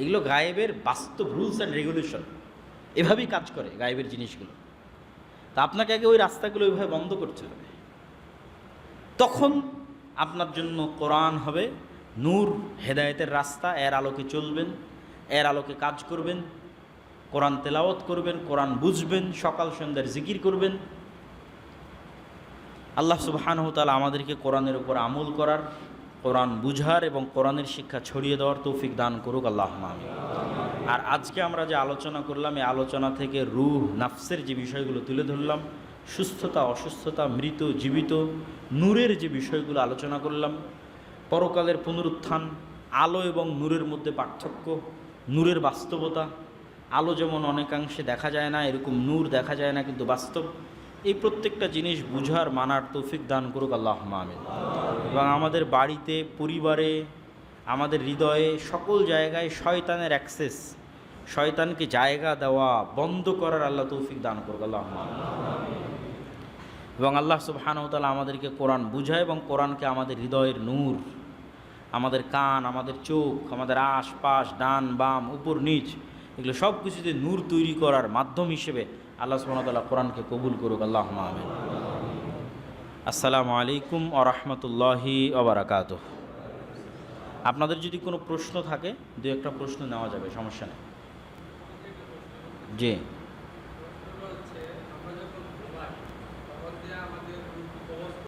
এগুলো গায়েবের বাস্তব রুলস অ্যান্ড রেগুলেশন, এভাবেই কাজ করে গায়েবের জিনিসগুলো। তা আপনাকে আগে ওই রাস্তাগুলো ওইভাবে বন্ধ করতে হবে, তখন আপনার জন্য কোরআন হবে নূর, হেদায়েতের রাস্তা। এর আলোকে চলবেন, এর আলোকে কাজ করবেন, কোরআন তেলাওয়াত করবেন, কোরআন বুঝবেন, সকাল সন্ধ্যার জিকির করবেন। আল্লাহ সুবহানাহু ওয়া তাআলা আমাদেরকে কোরআনের উপর আমল করার, কোরআন বুঝার এবং কোরআনের শিক্ষা ছড়িয়ে দেওয়ার তৌফিক দান করুক, আল্লাহুম্মা আমিন। আর আজকে আমরা যে আলোচনা করলাম, এই আলোচনা থেকে রূহ, নাফসের যে বিষয়গুলো তুলে ধরলাম, সুস্থতা, অসুস্থতা, মৃত, জীবিত, নূরের যে বিষয়গুলো আলোচনা করলাম, পরকালের পুনরুত্থান, আলো এবং নূরের মধ্যে পার্থক্য, নূরের বাস্তবতা, আলো যেমন অনেকাংশে দেখা যায় না, এরকম নূর দেখা যায় না কিন্তু বাস্তব, এই প্রত্যেকটা জিনিস বুঝার, মানার তৌফিক দান করুক, আল্লাহুম্মা আমিন। এবং আমাদের বাড়িতে, পরিবারে, আমাদের হৃদয়ে, সকল জায়গায় শয়তানের অ্যাক্সেস, শয়তানকে জায়গা দেওয়া বন্ধ করার আল্লাহ তৌফিক দান করুক, আল্লাহুম্মা আমিন। এবং আল্লাহ সুবহানাহু ওয়া তাআলা আমাদেরকে কোরআন বুঝায় এবং কোরআনকে আমাদের হৃদয়ের নূর, আমাদের কান, আমাদের চোখ, আমাদের আশপাশ, ডান বাম, উপর নিচ, এগুলো সব কিছুতে নূর তৈরি করার মাধ্যম হিসেবে আল্লাহ সুবহানাহু ওয়া তাআলা কোরআনকে কবুল করুক, আল্লাহুম্মা আমিন। আসসালামু আলাইকুম ওয়া রাহমাতুল্লাহি ওয়া বারাকাতুহু। আপনাদের যদি কোনো প্রশ্ন থাকে, দু একটা প্রশ্ন নেওয়া যাবে, সমস্যা নেই। জি।